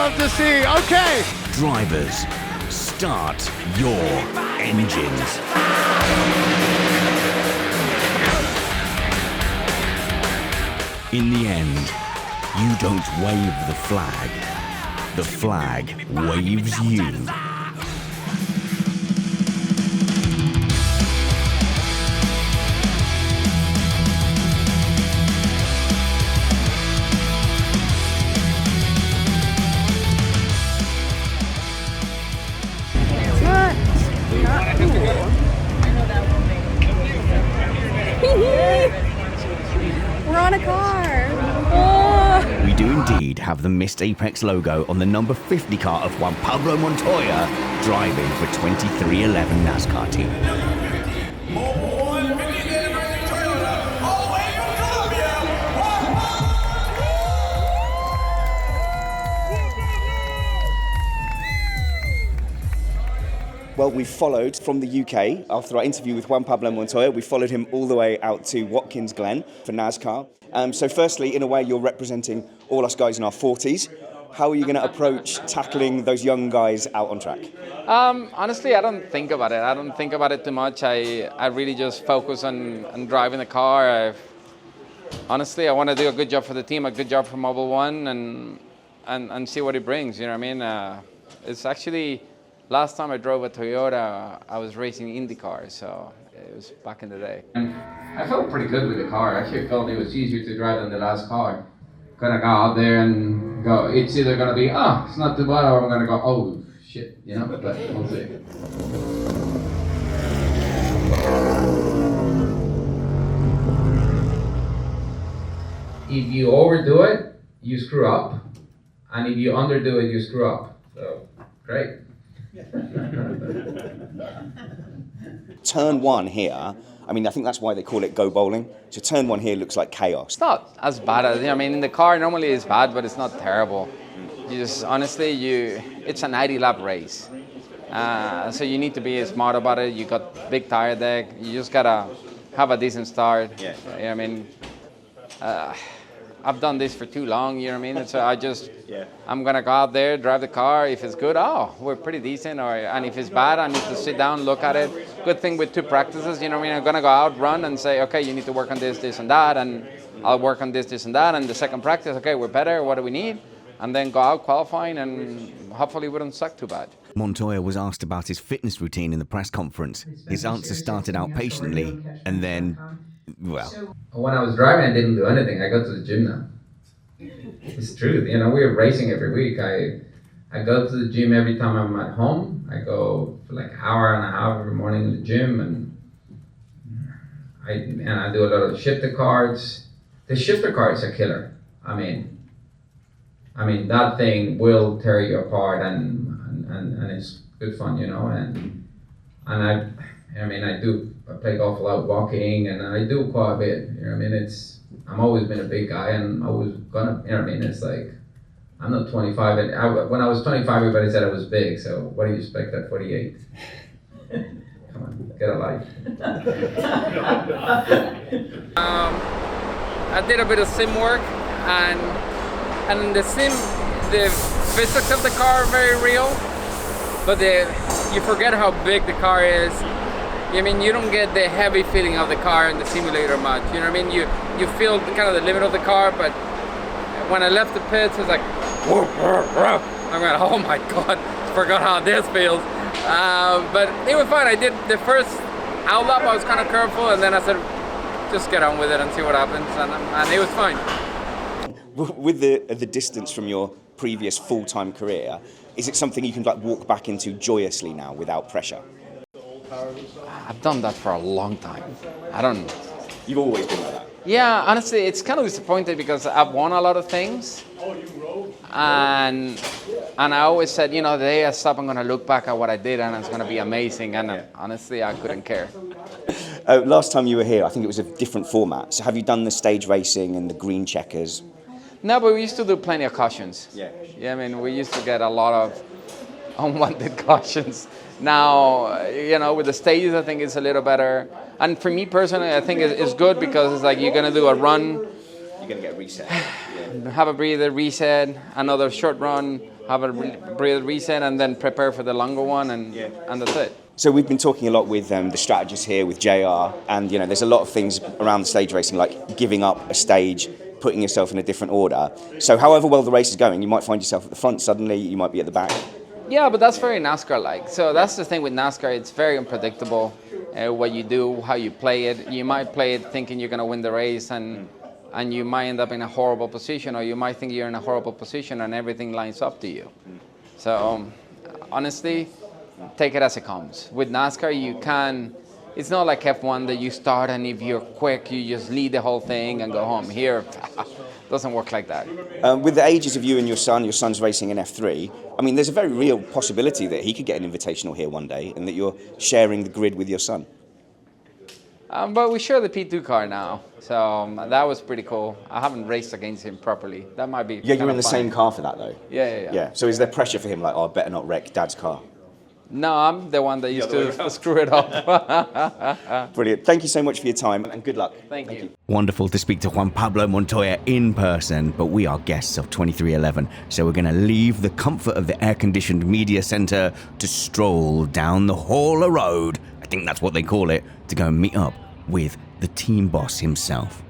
love to see. Okay. Drivers, start your engines. In the end, you don't wave the flag. The flag waves you. We're on a car. Oh. We do indeed have the Missed Apex logo on the number 50 car of Juan Pablo Montoya, driving for 2311 NASCAR team. Well, we followed from the UK after our interview with Juan Pablo Montoya. We followed him all the way out to Watkins Glen for NASCAR. So firstly, in a way, you're representing all us guys in our 40s. How are you going to approach tackling those young guys out on track? Honestly, I don't think about it. I don't think about it too much. I really just focus on driving the car. Honestly, I want to do a good job for the team, a good job for Mobile One, and see what it brings. You know what I mean? It's actually... Last time I drove a Toyota, I was racing IndyCar, so it was back in the day. And I felt pretty good with the car. I actually felt it was easier to drive than the last car. Gonna go out there and go, it's either gonna be, it's not too bad, or I'm gonna go, oh, shit, you know, but we'll see. If you overdo it, you screw up. And if you underdo it, you screw up. So, great. Turn one here, I mean, I think that's why they call it go bowling. So turn one here looks like chaos. It's not as bad as, I mean, in the car normally it's bad, but it's not terrible. You just, honestly, it's a 90 lap race. So you need to be smart about it. You got big tire deck. You just gotta have a decent start. Yeah. I mean, I've done this for too long, you know what I mean? So I'm gonna go out there, drive the car. If it's good, we're pretty decent. And if it's bad, I need to sit down, look at it. Good thing with 2 practices, you know what I mean? I'm gonna go out, run, and say, okay, you need to work on this, this, and that, and I'll work on this, this, and that. And the second practice, okay, we're better. What do we need? And then go out qualifying, and hopefully we don't suck too bad. Montoya was asked about his fitness routine in the press conference. His answer started out patiently, and then, well... When I was driving, I didn't do anything. I go to the gym now. It's true. You know, we're racing every week. I go to the gym every time I'm at home. I go for like an hour and a half every morning in the gym, and I do a lot of shifter cards. The shifter cards are killer. I mean that thing will tear you apart, and it's good fun, you know. And I play golf a lot, walking, and I do quite a bit. You know what I mean? I'm always been a big guy, and always gonna. You know what I mean? It's like I'm not 25, and when I was 25, everybody said I was big. So what do you expect at 48? Come on, get a life. I did a bit of sim work, and the physics of the car are very real, but you forget how big the car is. I mean, you don't get the heavy feeling of the car in the simulator much. You know what I mean? You feel kind of the limit of the car, but when I left the pits, it's like, I'm going, oh my God, forgot how this feels. But it was fun. I did the first outlap, I was kind of careful, and then I said, just get on with it and see what happens, and it was fine. With the distance from your previous full-time career, is it something you can like walk back into joyously now without pressure? I've done that for a long time. You've always been like that? Yeah, honestly, it's kind of disappointing because I've won a lot of things. And I always said, you know, the day I stop, I'm going to look back at what I did and it's going to be amazing. And honestly, I couldn't care. Last time you were here, I think it was a different format. So have you done the stage racing and the green checkers? No, but we used to do plenty of cautions. Yeah, I mean, we used to get a lot of unwanted cautions. Now, you know, with the stages, I think it's a little better. And for me personally, I think it's good because it's like you're going to do a run. You're going to get a reset. Have a breather, reset, another short run, have a real reset, and then prepare for the longer one, and that's it. So we've been talking a lot with the strategists here, with JR, and there's a lot of things around the stage racing, like giving up a stage, putting yourself in a different order. So however well the race is going, you might find yourself at the front suddenly, you might be at the back. Yeah, but that's very NASCAR-like. So that's the thing with NASCAR, it's very unpredictable what you do, how you play it. You might play it thinking you're going to win the race, and you might end up in a horrible position, or you might think you're in a horrible position and everything lines up to you. So honestly, take it as it comes. With NASCAR, you can, it's not like F1 that you start and if you're quick, you just lead the whole thing and go home. Here, doesn't work like that. With the ages of you and your son's racing in F3, I mean, there's a very real possibility that he could get an invitational here one day and that you're sharing the grid with your son. But we share the P2 car now, so that was pretty cool. I haven't raced against him properly. That might be Yeah, you're in the same car for that, though? Yeah. So is there pressure for him, like, oh, I better not wreck Dad's car? No, I'm the one that used to screw it up. Brilliant. Thank you so much for your time, and good luck. Thank you. Wonderful to speak to Juan Pablo Montoya in person, but we are guests of 2311, so we're going to leave the comfort of the air-conditioned media centre to stroll down the Hauler Road, I think that's what they call it, to go and meet up with the team boss himself.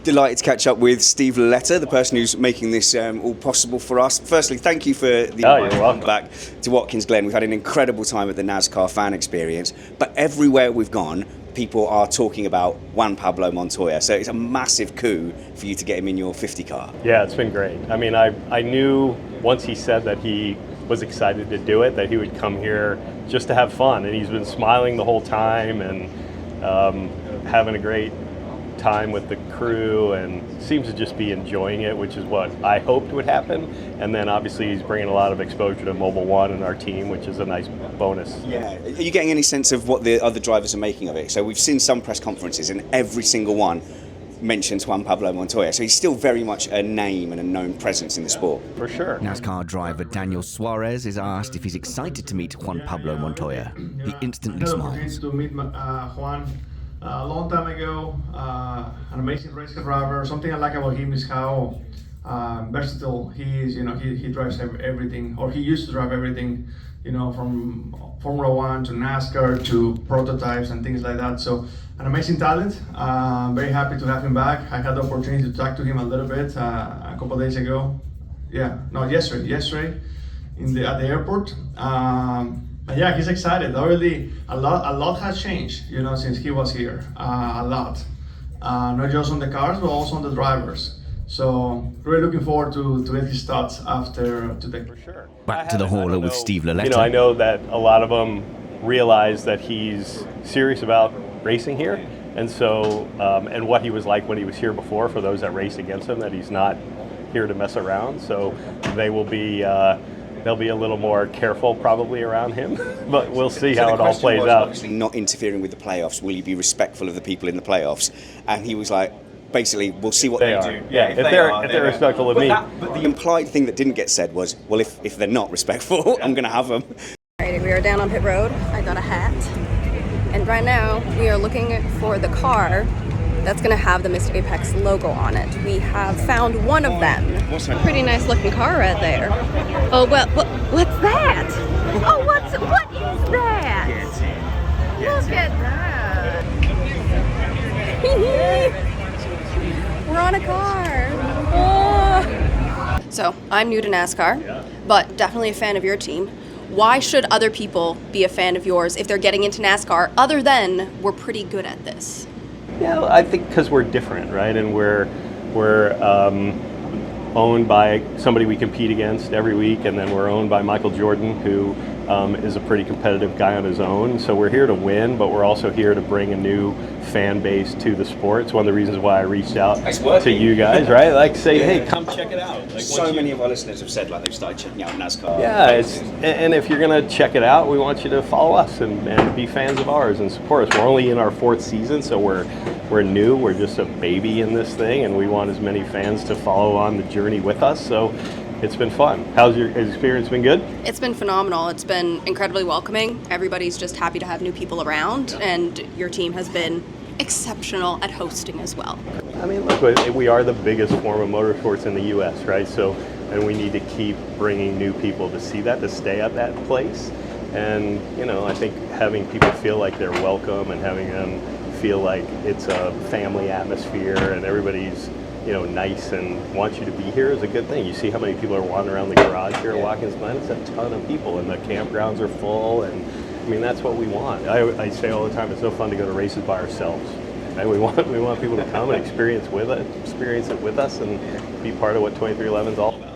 Delighted to catch up with Steve Lalletta, the person who's making this all possible for us. Firstly, thank you for the invite back to Watkins Glen. We've had an incredible time at the NASCAR fan experience, but everywhere we've gone, people are talking about Juan Pablo Montoya. So it's a massive coup for you to get him in your 50 car. Yeah, it's been great. I mean, I knew once he said that he was excited to do it, that he would come here just to have fun. And he's been smiling the whole time and having a great time with the crew, and seems to just be enjoying it, which is what I hoped would happen. And then obviously he's bringing a lot of exposure to Mobile One and our team, which is a nice bonus. Yeah. Are you getting any sense of what the other drivers are making of it? So we've seen some press conferences, and every single one mentions Juan Pablo Montoya. So he's still very much a name and a known presence in the sport. For sure. NASCAR driver Daniel Suarez is asked if he's excited to meet Juan Pablo Montoya. He instantly smiles. To meet Juan a long time ago, an amazing race car driver. Something I like about him is how versatile he is. He drives everything, or he used to drive everything, from Formula One to NASCAR to prototypes and things like that. So an amazing talent. Very happy to have him back. I had the opportunity to talk to him a little bit a couple of days ago. Yesterday at the airport. But yeah, he's excited. Already, a lot has changed, since he was here. A lot, not just on the cars, but also on the drivers. So, really looking forward to get his thoughts after today. For sure. Back to the Hauler with Steve Lalletta. I know that a lot of them realize that he's serious about racing here, and so and what he was like when he was here before. For those that race against him, that he's not here to mess around. So they will be. They'll be a little more careful probably around him, but we'll see how it all plays out. Obviously not interfering with the playoffs. Will you be respectful of the people in the playoffs? And he was like, basically, we'll see what they do. Yeah, if they're respectful of me. But the implied thing that didn't get said was, well, if they're not respectful, I'm going to have them. All right, we are down on pit road. I got a hat. And right now, we are looking for the car that's going to have the Mr. Apex logo on it. We have found one of them. Pretty nice looking car right there. Oh, well, what's that? Oh, what is that? Look at that. We're on a car. Oh. So, I'm new to NASCAR, but definitely a fan of your team. Why should other people be a fan of yours if they're getting into NASCAR, other than we're pretty good at this? Yeah, I think because we're different, right? And we're owned by somebody we compete against every week, and then we're owned by Michael Jordan, who is a pretty competitive guy on his own. So we're here to win, but we're also here to bring a new fan base to the sport. It's one of the reasons why I reached out to you guys, right? Like, say, hey, come check it out. Like, so many of our listeners have said they've started checking out NASCAR. Yeah, and if you're going to check it out, we want you to follow us and be fans of ours and support us. We're only in our 4th season, so we're new. We're just a baby in this thing, and we want as many fans to follow on the journey with us. So it's been fun. How's your experience been? Good? It's been phenomenal. It's been incredibly welcoming. Everybody's just happy to have new people around, and your team has been exceptional at hosting as well. I mean, look, we are the biggest form of motorsports in the U.S., right? So and we need to keep bringing new people to see that, to stay at that place. And I think having people feel like they're welcome and having them feel like it's a family atmosphere and everybody's nice and wants you to be here is a good thing. You see how many people are wandering around the garage here at Watkins Glen. It's a ton of people, and the campgrounds are full, and I mean that's what we want. I say all the time, it's no fun to go to races by ourselves. Right? We want people to come and experience it with us and be part of what 2311 is all about.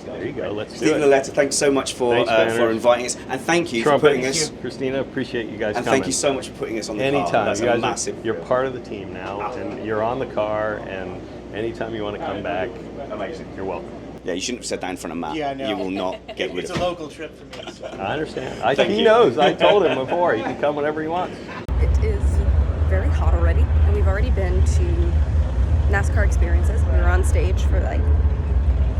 There you go. Let's do Stephen it. Loletta, thanks so much for inviting us, and thank you for putting us. Cristina, appreciate you guys and coming. thank you so much for putting us on the Anytime. car. That's you guys massive. You're part of the team now, and you're on the car. And anytime you want to come back, amazing. You're welcome. Yeah, you shouldn't have said that in front of Matt. Yeah, I know. You will not get rid It's of a it. local trip for me. So. I understand. He knows. I told him before. He can come whenever he wants. It is very hot already, and we've already been to NASCAR experiences. We were on stage for like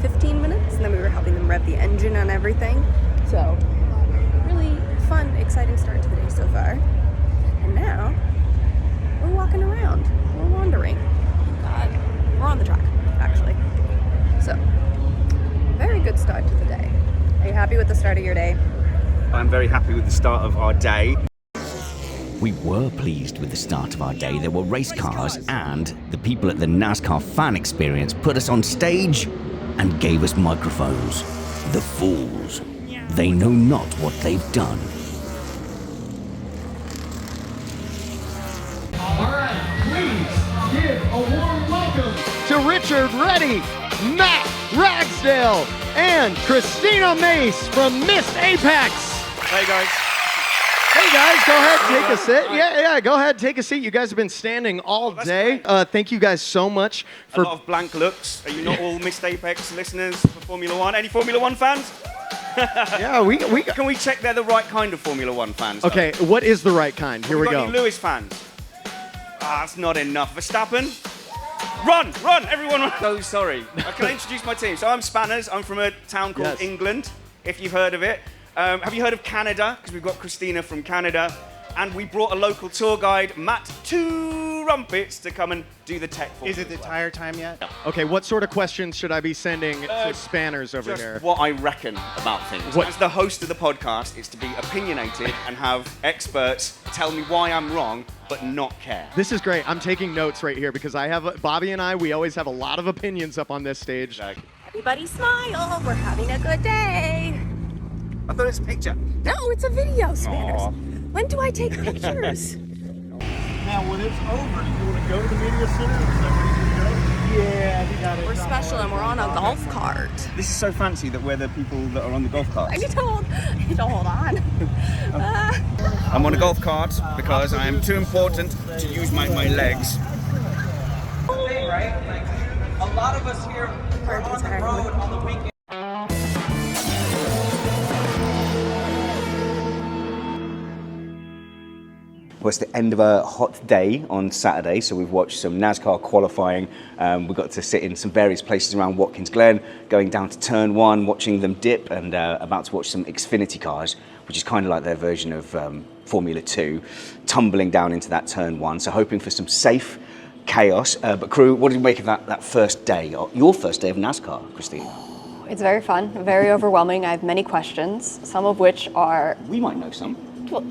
15 minutes, and then we were helping them rev the engine and everything. So, really fun, exciting start to the day so far. And now, we're walking around. We're wandering. We're on the track, actually. So, very good start to the day. Are you happy with the start of your day? I'm very happy with the start of our day. We were pleased with the start of our day. There were race cars, and the people at the NASCAR fan experience put us on stage and gave us microphones. The fools. They know not what they've done. All right, please give a warm welcome to Richard Reddy, Matt Ragsdale, and Christina Mace from Miss Apex. Hey guys. Hey guys, go ahead, take a seat. Yeah, go ahead, take a seat. You guys have been standing all day. Thank you guys so much for... A lot of blank looks. Are you not all Miss Apex listeners for Formula One? Any Formula One fans? Yeah, we Can we check they're the right kind of Formula One fans? Though? Okay, what is the right kind? Here we got go. any Lewis fans? That's not enough. Verstappen? Run, everyone run. So sorry. Can I introduce my team? So I'm Spanners. I'm from a town called England, if you've heard of it. Have you heard of Canada? Because we've got Cristina from Canada. And we brought a local tour guide, Matt Trumpets, to come and do the tech for us. Is it the tire time yet? Okay, what sort of questions should I be sending to Spanners over Just here? what I reckon about things. What- As the host of the podcast, it's to be opinionated and have experts tell me why I'm wrong, but not care. This is great. I'm taking notes right here because Bobby and I, we always have a lot of opinions up on this stage. Exactly. Everybody smile. We're having a good day. I thought it was a picture. No, it's a video, Spanners. Aw. When do I take pictures? Now, when it's over, do you want to go to the media center? Is that where you want to go? Yeah, we got it. We're special and we're on a golf cart. This is so fancy that we're the people that are on the golf carts. I need to hold on. I'm on a golf cart because I am too important to use my legs. Right? Like, a lot of us here are on the road on the weekend. Well, it's the end of a hot day on Saturday, so we've watched some NASCAR qualifying. We got to sit in some various places around Watkins Glen, going down to turn one, watching them dip, and about to watch some Xfinity cars, which is kind of like their version of Formula 2, tumbling down into that turn one. So hoping for some safe chaos. But crew, what did you make of that first day, your first day of NASCAR, Christine? It's very fun, very overwhelming. I have many questions, some of which are, We might know some. well,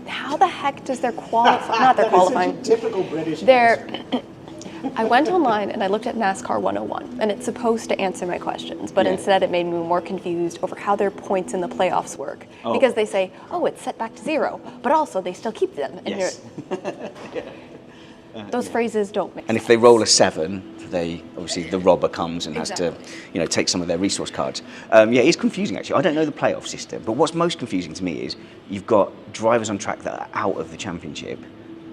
how the heck does their qualifying, not their qualifying, Typical British. I went online and I looked at NASCAR 101, and it's supposed to answer my questions, but instead it made me more confused over how their points in the playoffs work. Oh. Because they say, oh, it's set back to 0, but also they still keep them. And Yes. those phrases don't make And sense. if they roll a 7, they obviously the robber comes and has to, take some of their resource cards. It's confusing actually. I don't know the playoff system, but what's most confusing to me is you've got drivers on track that are out of the championship,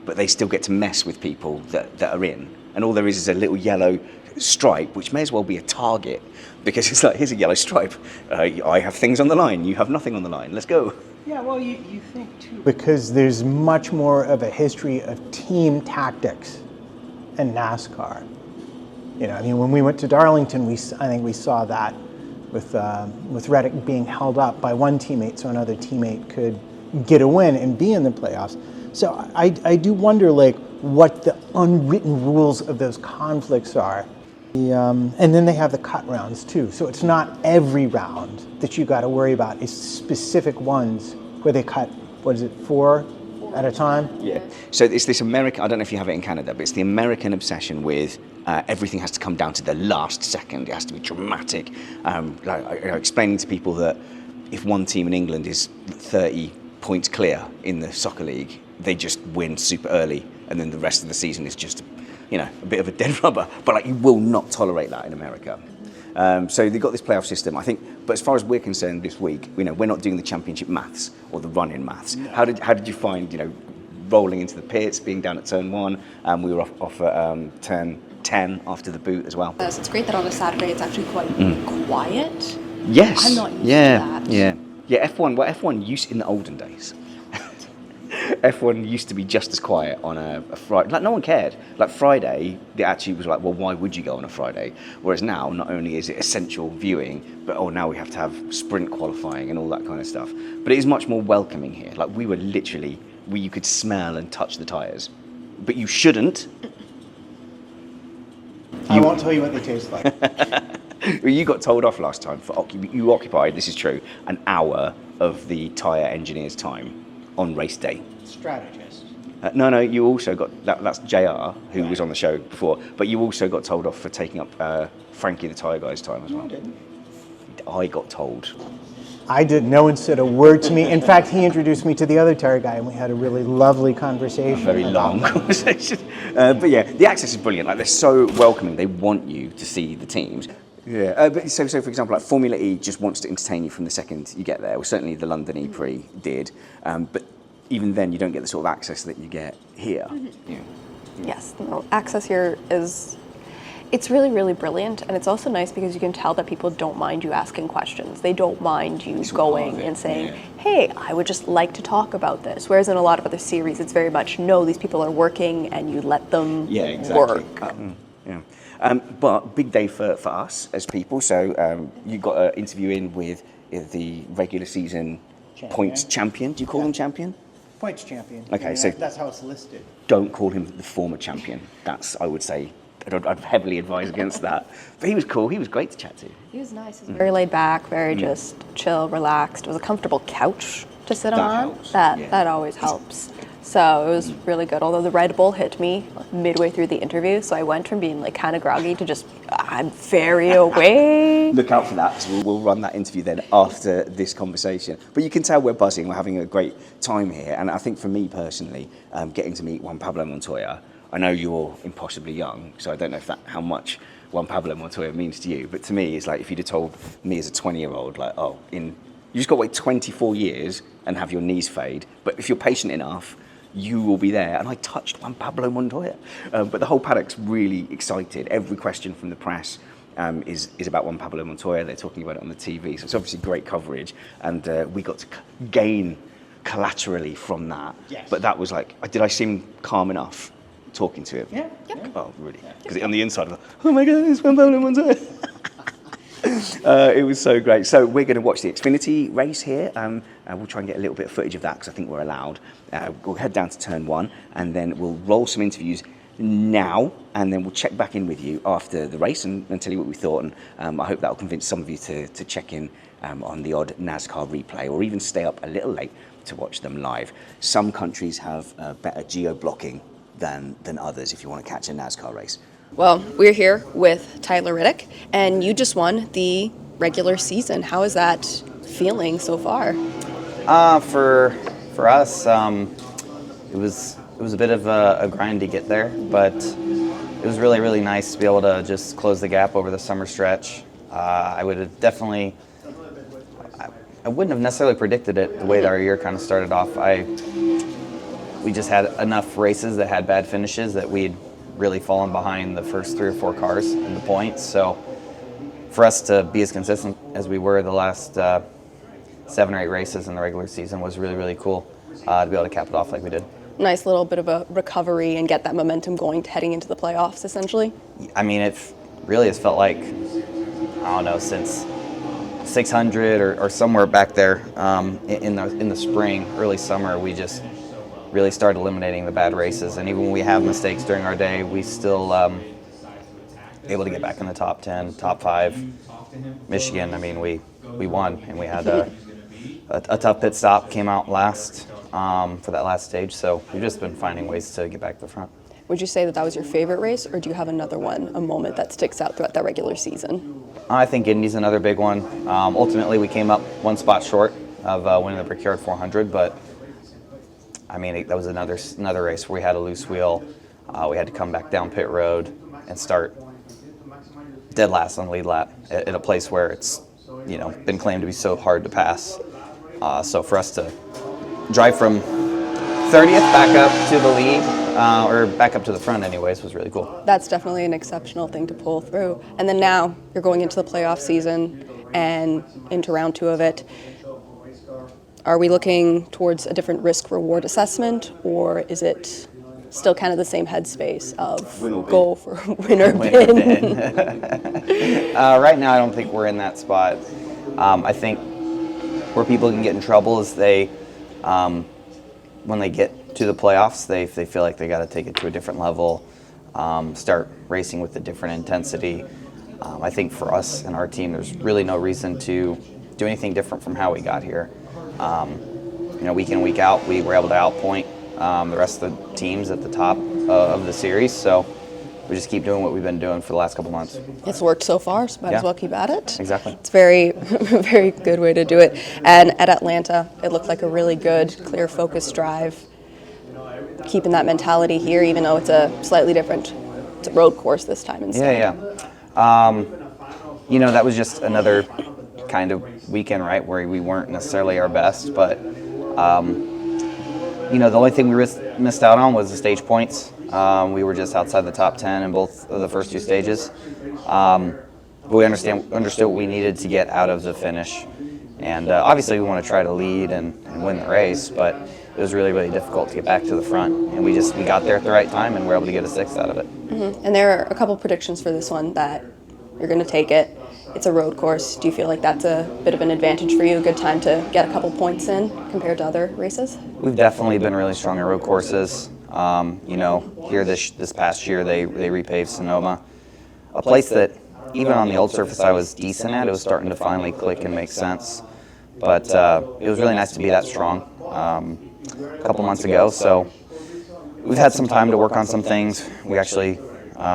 but they still get to mess with people that are in. And all there is a little yellow stripe, which may as well be a target, because it's like, here's a yellow stripe. I have things on the line. You have nothing on the line. Let's go. Yeah, well, you think too. Because there's much more of a history of team tactics in NASCAR. When we went to Darlington, I think we saw that with Reddick being held up by one teammate so another teammate could get a win and be in the playoffs. So I do wonder, what the unwritten rules of those conflicts are. And then they have the cut rounds too. So it's not every round that you got to worry about. It's specific ones where they cut, 4 at a time? Yeah. So it's this American, I don't know if you have it in Canada, but it's the American obsession with everything has to come down to the last second. It has to be dramatic. Explaining to people that if one team in England is 30 points clear in the soccer league, they just win super early, and then the rest of the season is just, a bit of a dead rubber. But you will not tolerate that in America. So they've got this playoff system, I think. But as far as we're concerned this week, we're not doing the championship maths or the run-in maths. No. How did you find, rolling into the pits, being down at turn 1, and we were off at turn 10 after the boot as well? Yes, it's great that on a Saturday it's actually quite quiet. Yes. I'm not used to that. Yeah. F1 used in the olden days. F1 used to be just as quiet on a Friday. No one cared. Friday, it actually was well, why would you go on a Friday? Whereas now, not only is it essential viewing, but now we have to have sprint qualifying and all that kind of stuff. But it is much more welcoming here. We were literally, you could smell and touch the tyres. But you shouldn't. I won't tell you what they taste like. Well, you got told off last time you occupied, this is true, an hour of the tyre engineer's time on race day. Strategist. No, you also got, that's JR, who was on the show before, but you also got told off for taking up Frankie the tyre guy's time as well. No, I didn't. I got told. I didn't. No one said a word to me. In fact, he introduced me to the other tire guy, and we had a really lovely conversation. A very long conversation. But yeah, the access is brilliant. They're so welcoming. They want you to see the teams. Yeah. But so for example, Formula E just wants to entertain you from the second you get there. Well, certainly the London E-Prix did. But even then, you don't get the sort of access that you get here. Mm-hmm. Yeah. Yes, the access here it's really, really brilliant. And it's also nice because you can tell that people don't mind you asking questions. They don't mind you going and saying, hey, I would just like to talk about this. Whereas in a lot of other series, it's very much, no, these people are working and you let them work. But big day for us as people. So you got an interview in with the regular season points champion. Do you call them champion? Points champion. Okay, so that's how it's listed. Don't call him the former champion. That's, I would say, I'd heavily advise against that. But he was cool. He was great to chat to. He was nice. He was very laid back, very just chill, relaxed. It was a comfortable couch to sit on. Helps. That always helps. So it was really good. Although the Red Bull hit me midway through the interview, so I went from being kind of groggy to just I'm very awake. Look out for that. So we'll run that interview then after this conversation. But you can tell we're buzzing. We're having a great time here. And I think for me personally, getting to meet Juan Pablo Montoya. I know you're impossibly young, so I don't know how much Juan Pablo Montoya means to you. But to me, it's if you'd have told me as a 20-year-old, you just got to wait 24 years and have your knees fade. But if you're patient enough, you will be there. And I touched Juan Pablo Montoya. But the whole paddock's really excited. Every question from the press is about Juan Pablo Montoya. They're talking about it on the TV. So it's obviously great coverage. And we got to gain collaterally from that. Yes. But that was did I seem calm enough talking to him? Yeah. Yep. Oh, really? Because on the inside, I was oh my God, it's Juan Pablo Montoya. It was so great. So we're going to watch the Xfinity race here. We'll try and get a little bit of footage of that because I think we're allowed. We'll head down to turn 1 and then we'll roll some interviews now and then we'll check back in with you after the race and tell you what we thought. And I hope that will convince some of you to check in on the odd NASCAR replay or even stay up a little late to watch them live. Some countries have better geo-blocking than others if you want to catch a NASCAR race. Well, we're here with Tyler Riddick, and you just won the regular season. How is that feeling so far? For us, it was a bit of a grind to get there, but it was really, really nice to be able to just close the gap over the summer stretch. I would have definitely, I wouldn't have necessarily predicted it the way that our year kind of started off. We just had enough races that had bad finishes that we'd really fallen behind the first 3 or 4 cars in the points. So for us to be as consistent as we were the last 7 or 8 races in the regular season was really, really cool to be able to cap it off like we did. Nice little bit of a recovery and get that momentum going heading into the playoffs, essentially. I mean, it really has felt like, I don't know, since 600 or somewhere back there in the spring, early summer, we just really started eliminating the bad races. And even when we have mistakes during our day, we still able to get back in the top 10, top 5. Michigan, I mean, we won, and we had a tough pit stop, came out last for that last stage, so we've just been finding ways to get back to the front. Would you say that was your favorite race, or do you have another one, a moment that sticks out throughout that regular season? I think Indy's another big one. Ultimately, we came up one spot short of winning the Brickyard 400, but I mean, that was another race where we had a loose wheel. We had to come back down pit road and start dead last on lead lap at a place where it's, you know, been claimed to be so hard to pass. So for us to drive from 30th back up to the lead, or back up to the front anyways, was really cool. That's definitely an exceptional thing to pull through. And then now you're going into the playoff season and into round 2 of it. Are we looking towards a different risk-reward assessment, or is it still kind of the same headspace of goal for win or bin? Right now, I don't think we're in that spot. I think where people can get in trouble is when they get to the playoffs, they feel like they got to take it to a different level, start racing with a different intensity. I think for us and our team, there's really no reason to do anything different from how we got here. You know, week in, week out, we were able to outpoint the rest of the teams at the top of the series. So we just keep doing what we've been doing for the last couple months. It's worked so far, so might as well keep at it. Exactly. It's very, very good way to do it. And at Atlanta, it looked like a really good, clear, focused drive. Keeping that mentality here, even though it's a slightly different, it's a road course this time instead. Yeah. You know, that was just another kind of weekend, right, where we weren't necessarily our best, but you know, the only thing we missed out on was the stage points. We were just outside the top 10 in both of the first 2 stages. But we understood what we needed to get out of the finish. And obviously we want to try to lead and win the race, but it was really, really difficult to get back to the front. And we got there at the right time and we were able to get a 6th out of it. Mm-hmm. And there are a couple predictions for this one that you're going to take it. It's a road course. Do you feel like that's a bit of an advantage for you? A good time to get a couple points in compared to other races? We've definitely been really strong at road courses. You know, here this past year they repaved Sonoma, a place that even on the old surface I was decent at. It was starting to finally click and make sense. But it was really nice to be that strong a couple months ago. So we've had some time to work on some things. We actually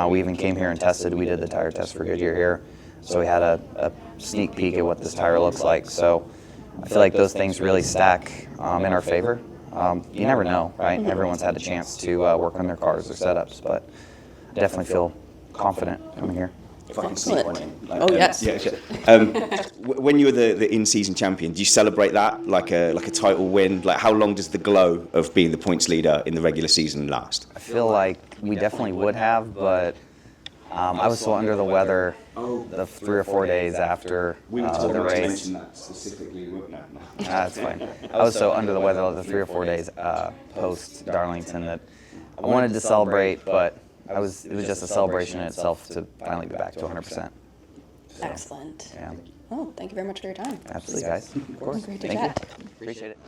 we even came here and tested. We did the tire test for Goodyear here. So we had a sneak peek at what this tire looks like. So I feel like those things really stack in our favor. You never know, right? Everyone's had a chance to work on their cars or setups, but I definitely feel confident coming here. If I can sneak one in. Oh, yes. Yeah, sure. When you were the in-season champion, do you celebrate that like a title win? Like, how long does the glow of being the points leader in the regular season last? I feel like we definitely would have, but I was so under the weather the 3 or 4 days after the race. That's fine. I was so under the weather the 3 or 4 days post Darlington that I wanted to celebrate, but it was just a celebration in itself to finally be back to 100%. So, excellent. Yeah. Oh, thank you very much for your time. Absolutely, guys. Of course. Great to Thank chat. you. Appreciate it.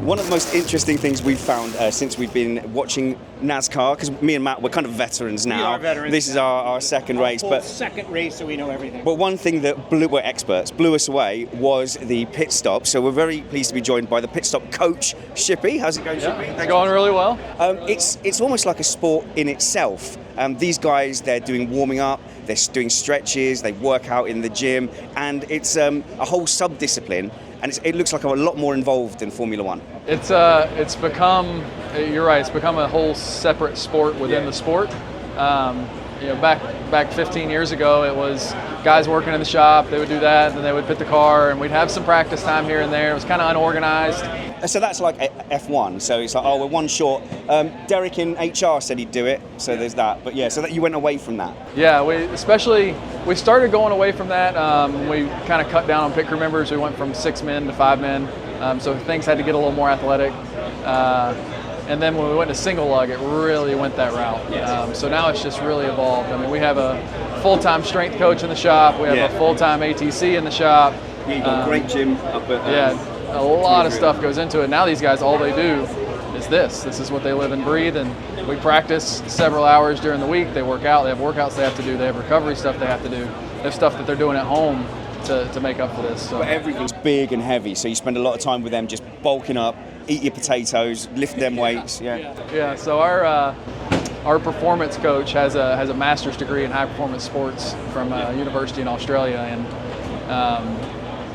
One of the most interesting things we've found since we've been watching NASCAR, because me and Matt, we're kind of veterans now. We are veterans. This is our second race. But second race, so we know everything. But one thing that we're experts, blew us away was the pit stop. So we're very pleased to be joined by the pit stop coach, Shippy. How's it going, Shippy? It's going really well. It's almost like a sport in itself. These guys, they're doing warming up, they're doing stretches, they work out in the gym, and it's a whole sub-discipline. And it looks like I'm a lot more involved in Formula One. It's become, you're right, it's become a whole separate sport within the sport. You know, back 15 years ago, it was guys working in the shop, they would do that, and then they would fit the car, and we'd have some practice time here and there. It was kind of unorganized. So that's like F1. So it's like, oh, we're one short. Derek in HR said he'd do it, so there's that. But yeah, so that you went away from that. Yeah, we started going away from that. We kind of cut down on pit crew members. We went from 6 men to 5 men. So things had to get a little more athletic. And then when we went to single lug, it really went that route. So now it's just really evolved. I mean, we have a full-time strength coach in the shop. We have a full-time ATC in the shop. Yeah, you've got a great gym up at... a lot of stuff goes into it. Now these guys, all they do is this. This is what they live and breathe, and we practice several hours during the week. They work out. They have workouts they have to do. They have recovery stuff they have to do. They have stuff that they're doing at home to make up for this. So. But everything's big and heavy, so you spend a lot of time with them just bulking up, eat your potatoes, lift them weights. Yeah. So our performance coach has a master's degree in high performance sports from a university in Australia, and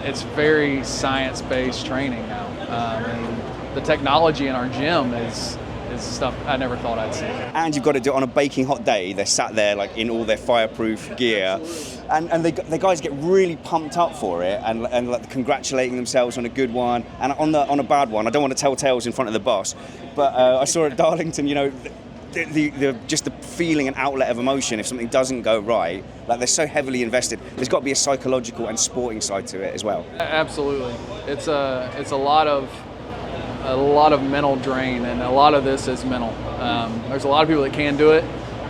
it's very science-based training now, and the technology in our gym is stuff I never thought I'd see. And you've got to do it on a baking hot day. They're sat there like in all their fireproof gear, and the guys get really pumped up for it and like congratulating themselves on a good one and on a bad one. I don't want to tell tales in front of the boss, but I saw at Darlington, you know. Just the feeling and outlet of emotion if something doesn't go right, like they're so heavily invested. There's got to be a psychological and sporting side to it as well. Absolutely, it's a lot of mental drain, and a lot of this is mental. There's a lot of people that can do it,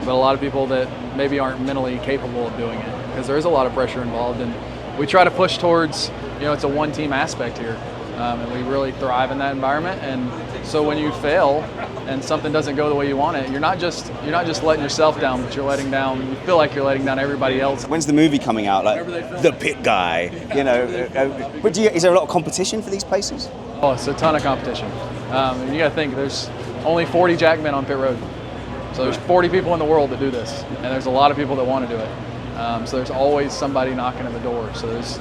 but a lot of people that maybe aren't mentally capable of doing it because there is a lot of pressure involved, and we try to push towards, it's a one-team aspect here, and we really thrive in that environment. And so when you fail and something doesn't go the way you want it, you're not just letting yourself down, but you feel like you're letting down everybody else. When's the movie coming out? Like The Pit Guy, But is there a lot of competition for these places? Oh, it's a ton of competition. And you got to think there's only 40 jackmen on pit road, so there's 40 people in the world that do this, and there's a lot of people that want to do it. So there's always somebody knocking at the door. So there's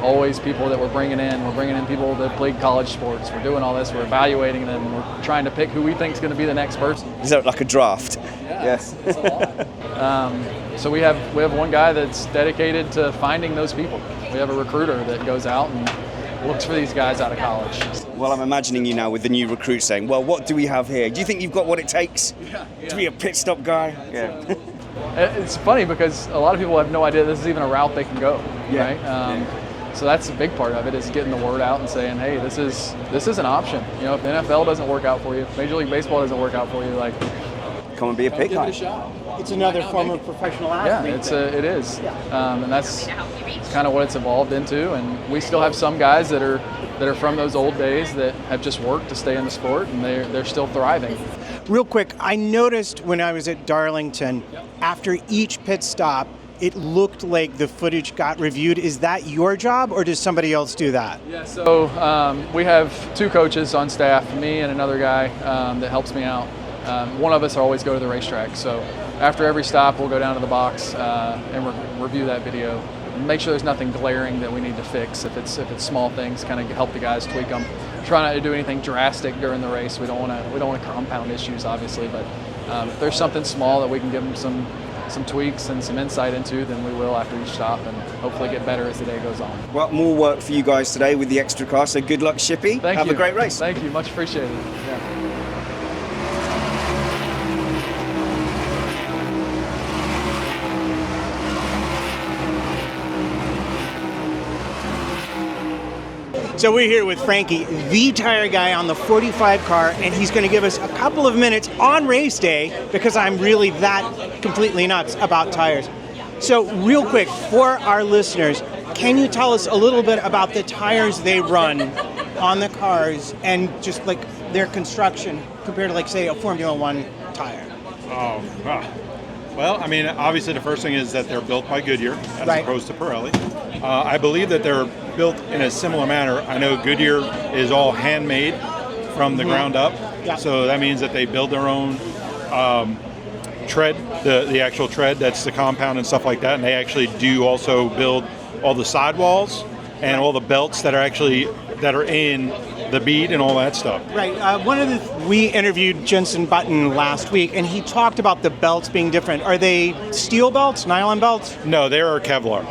always people that we're bringing in. We're bringing in people that played college sports. We're doing all this. We're evaluating them. We're trying to pick who we think is going to be the next person. Is that like a draft? Yes. It's a lot. So we have one guy that's dedicated to finding those people. We have a recruiter that goes out and looks for these guys out of college. Well, I'm imagining you now with the new recruit saying, well, what do we have here? Do you think you've got what it takes to be a pit stop guy? Yeah. It's funny because a lot of people have no idea this is even a route they can go, right? So that's a big part of it, is getting the word out and saying, hey, this is an option. If the NFL doesn't work out for you, if Major League Baseball doesn't work out for you, like, come and be a pit guy. Give it a shot. It's another form of professional athlete. Yeah, it is. And that's kind of what it's evolved into. And we still have some guys that are from those old days that have just worked to stay in the sport, and they're still thriving. Real quick, I noticed when I was at Darlington, after each pit stop, it looked like the footage got reviewed. Is that your job, or does somebody else do that? Yeah, so we have 2 coaches on staff, me and another guy that helps me out. One of us always go to the racetrack, so after every stop we'll go down to the box and review that video, make sure there's nothing glaring that we need to fix. If it's small things, kind of help the guys tweak them. Try not to do anything drastic during the race. We don't want to compound issues, obviously, but if there's something small that we can give them some tweaks and some insight into, then we will after each stop, and hopefully get better as the day goes on. Well, more work for you guys today with the extra car, so good luck, Shippy. Thank you. Have a great race. Thank you, much appreciated. Yeah. So we're here with Frankie, the tire guy on the 45 car, and he's going to give us a couple of minutes on race day because I'm really that completely nuts about tires. So real quick, for our listeners, can you tell us a little bit about the tires they run on the cars and just like their construction compared to, like, say, a Formula One tire? Well, I mean, obviously the first thing is that they're built by Goodyear as opposed to Pirelli. I believe that they're built in a similar manner. I know Goodyear is all handmade from the ground up. Yeah. So that means that they build their own tread, the actual tread, that's the compound and stuff like that. And they actually do also build all the sidewalls and all the belts that are in the bead and all that stuff. Right. We interviewed Jensen Button last week, and he talked about the belts being different. Are they steel belts, nylon belts? No, they are Kevlar.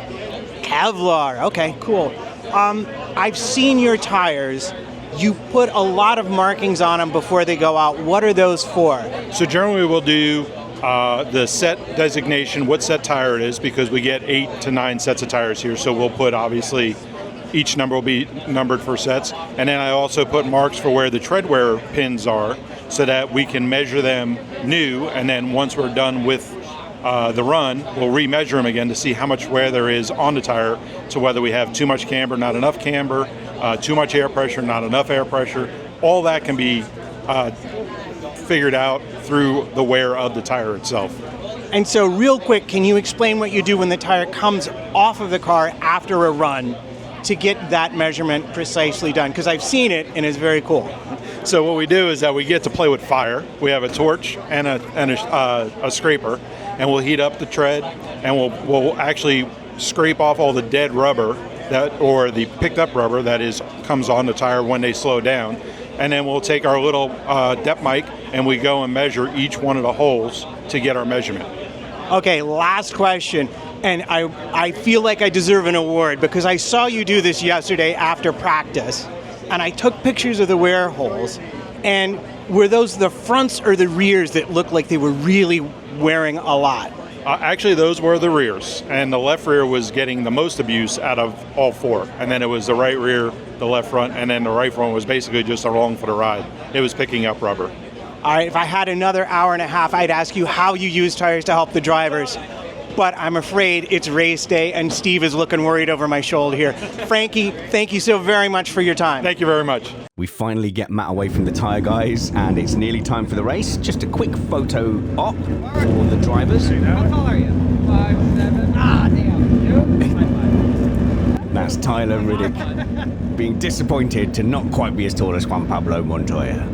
Kevlar. Okay, cool. I've seen your tires. You put a lot of markings on them before they go out. What are those for? So generally we'll do the set designation, what set tire it is, because we get 8 to 9 sets of tires here. So we'll put, obviously, each number will be numbered for sets. And then I also put marks for where the tread wear pins are so that we can measure them new. And then once we're done with the run, we'll remeasure them again to see how much wear there is on the tire, to whether we have too much camber, not enough camber, too much air pressure, not enough air pressure. All that can be figured out through the wear of the tire itself. And so real quick, can you explain what you do when the tire comes off of the car after a run to get that measurement precisely done? Because I've seen it and it's very cool. So what we do is that we get to play with fire. We have a torch and a scraper, and we'll heat up the tread, and we'll actually scrape off all the dead rubber or the picked up rubber that comes on the tire when they slow down. And then we'll take our little depth mic and we go and measure each one of the holes to get our measurement. Okay, last question. And I feel like I deserve an award because I saw you do this yesterday after practice, and I took pictures of the wear holes. And were those the fronts or the rears that looked like they were really wearing a lot? Actually, those were the rears, and the left rear was getting the most abuse out of all 4. And then it was the right rear, the left front, and then the right front was basically just along for the ride. It was picking up rubber. All right, if I had another hour and a half, I'd ask you how you use tires to help the drivers. But I'm afraid it's race day, and Steve is looking worried over my shoulder here. Frankie, thank you so very much for your time. Thank you very much. We finally get Matt away from the tire guys, and it's nearly time for the race. Just a quick photo op for the drivers. How tall are you? 5'7". Ah, damn. That's Tyler Riddick being disappointed to not quite be as tall as Juan Pablo Montoya.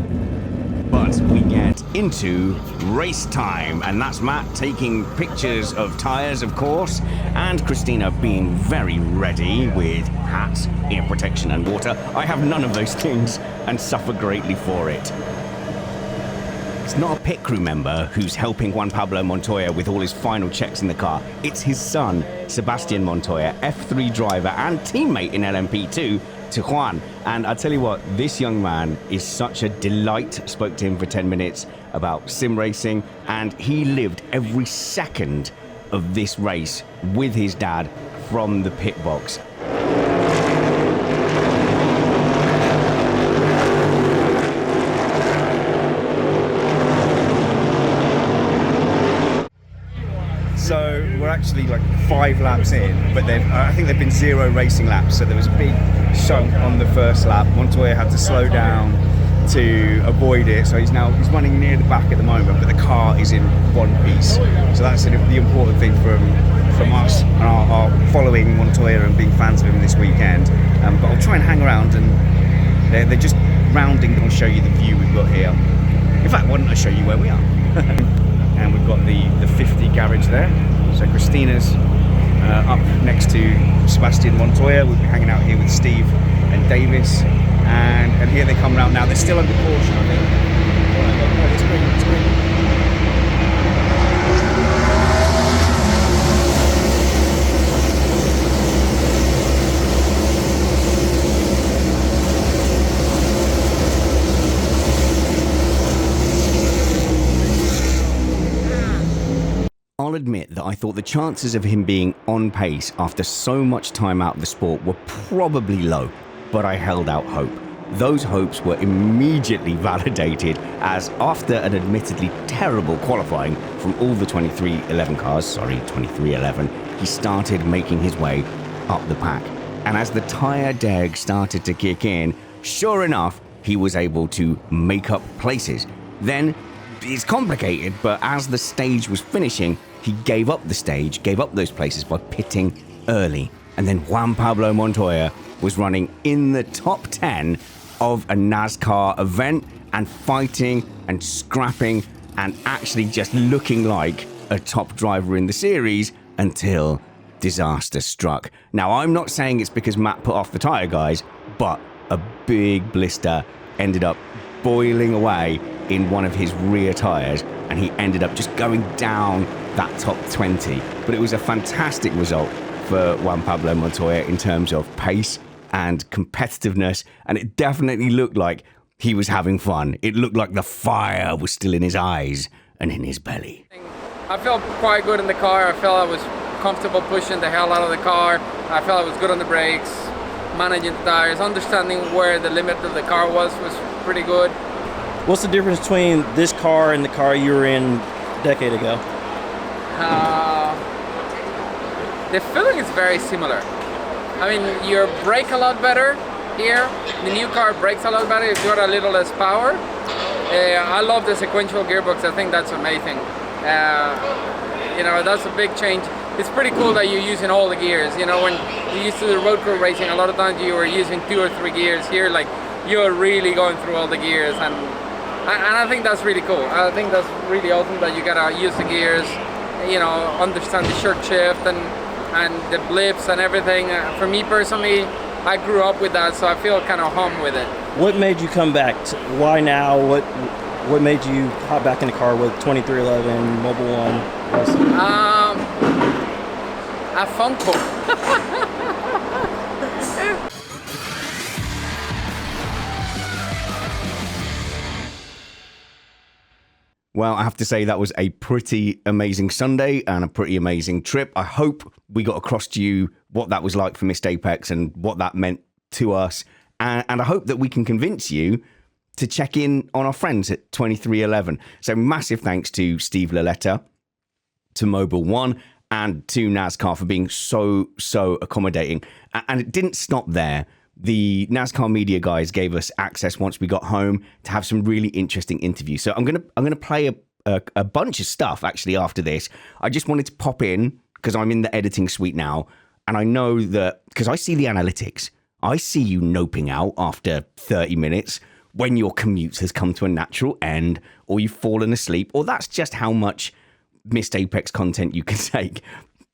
But we get into race time, and that's Matt taking pictures of tires, of course, and Cristina being very ready with hats, ear protection, and water. I have none of those things and suffer greatly for it. It's not a pit crew member who's helping Juan Pablo Montoya with all his final checks in the car. It's his son, Sebastian Montoya, F3 driver and teammate in LMP2 to Juan. And I tell you what, this young man is such a delight. Spoke to him for 10 minutes about sim racing, and he lived every second of this race with his dad from the pit box. So we're actually like 5 laps in, but I think there've been 0 racing laps. So there was a big chunk on the first lap. Montoya had to slow down to avoid it. So he's running near the back at the moment, but the car is in one piece. So that's the important thing from us and our following Montoya and being fans of him this weekend. But I'll try and hang around, and they're just rounding. I'll show you the view we've got here. In fact, why don't I show you where we are? And we've got the 50 garage there. So Cristina's up next to Sebastian Montoya. We'll be hanging out here with Steve and Davis. And here they come around now. They're still under caution, I think. Oh, it's green, it's green. I'll admit that I thought the chances of him being on pace after so much time out of the sport were probably low, but I held out hope. Those hopes were immediately validated as after an admittedly terrible qualifying from all the 2311, he started making his way up the pack. And as the tyre deg started to kick in, sure enough, he was able to make up places. Then, it's complicated, but as the stage was finishing, he gave up the stage, gave up those places by pitting early. And then Juan Pablo Montoya was running in the top 10 of a NASCAR event and fighting and scrapping and actually just looking like a top driver in the series until disaster struck. Now, I'm not saying it's because Matt put off the tyre guys, but a big blister ended up boiling away in one of his rear tyres, and he ended up just going down that top 20. But it was a fantastic result for Juan Pablo Montoya in terms of pace and competitiveness, and it definitely looked like he was having fun. It looked like the fire was still in his eyes and in his belly. I felt quite good in the car. I felt I was comfortable pushing the hell out of the car. I felt I was good on the brakes, managing the tires, understanding where the limit of the car was pretty good. What's the difference between this car and the car you were in a decade ago? The feeling is very similar. I mean, you brake a lot better here. The new car brakes a lot better. It's got a little less power. I love the sequential gearbox. I think that's amazing. You know, that's a big change. It's pretty cool that you're using all the gears. You know, when you used to do road crew racing, a lot of times you were using 2 or 3 gears. Here, like, you're really going through all the gears, and I think that's really cool. I think that's really awesome that you gotta use the gears, you know, understand the short shift and the blips and everything. For me personally, I grew up with that, so I feel kind of home with it. What made you come back? Why now? What made you hop back in the car with 2311, Mobile One? A phone call. Well, I have to say that was a pretty amazing Sunday and a pretty amazing trip. I hope we got across to you what that was like for Missed Apex and what that meant to us. And I hope that we can convince you to check in on our friends at 2311. So massive thanks to Steve Laletta, to Mobile One, and to NASCAR for being so accommodating. And it didn't stop there. The NASCAR media guys gave us access once we got home to have some really interesting interviews. So I'm gonna play a bunch of stuff actually after this. I just wanted to pop in because I'm in the editing suite now, and I know that because I see the analytics. I see you noping out after 30 minutes when your commute has come to a natural end, or you've fallen asleep, or that's just how much Missed Apex content you can take.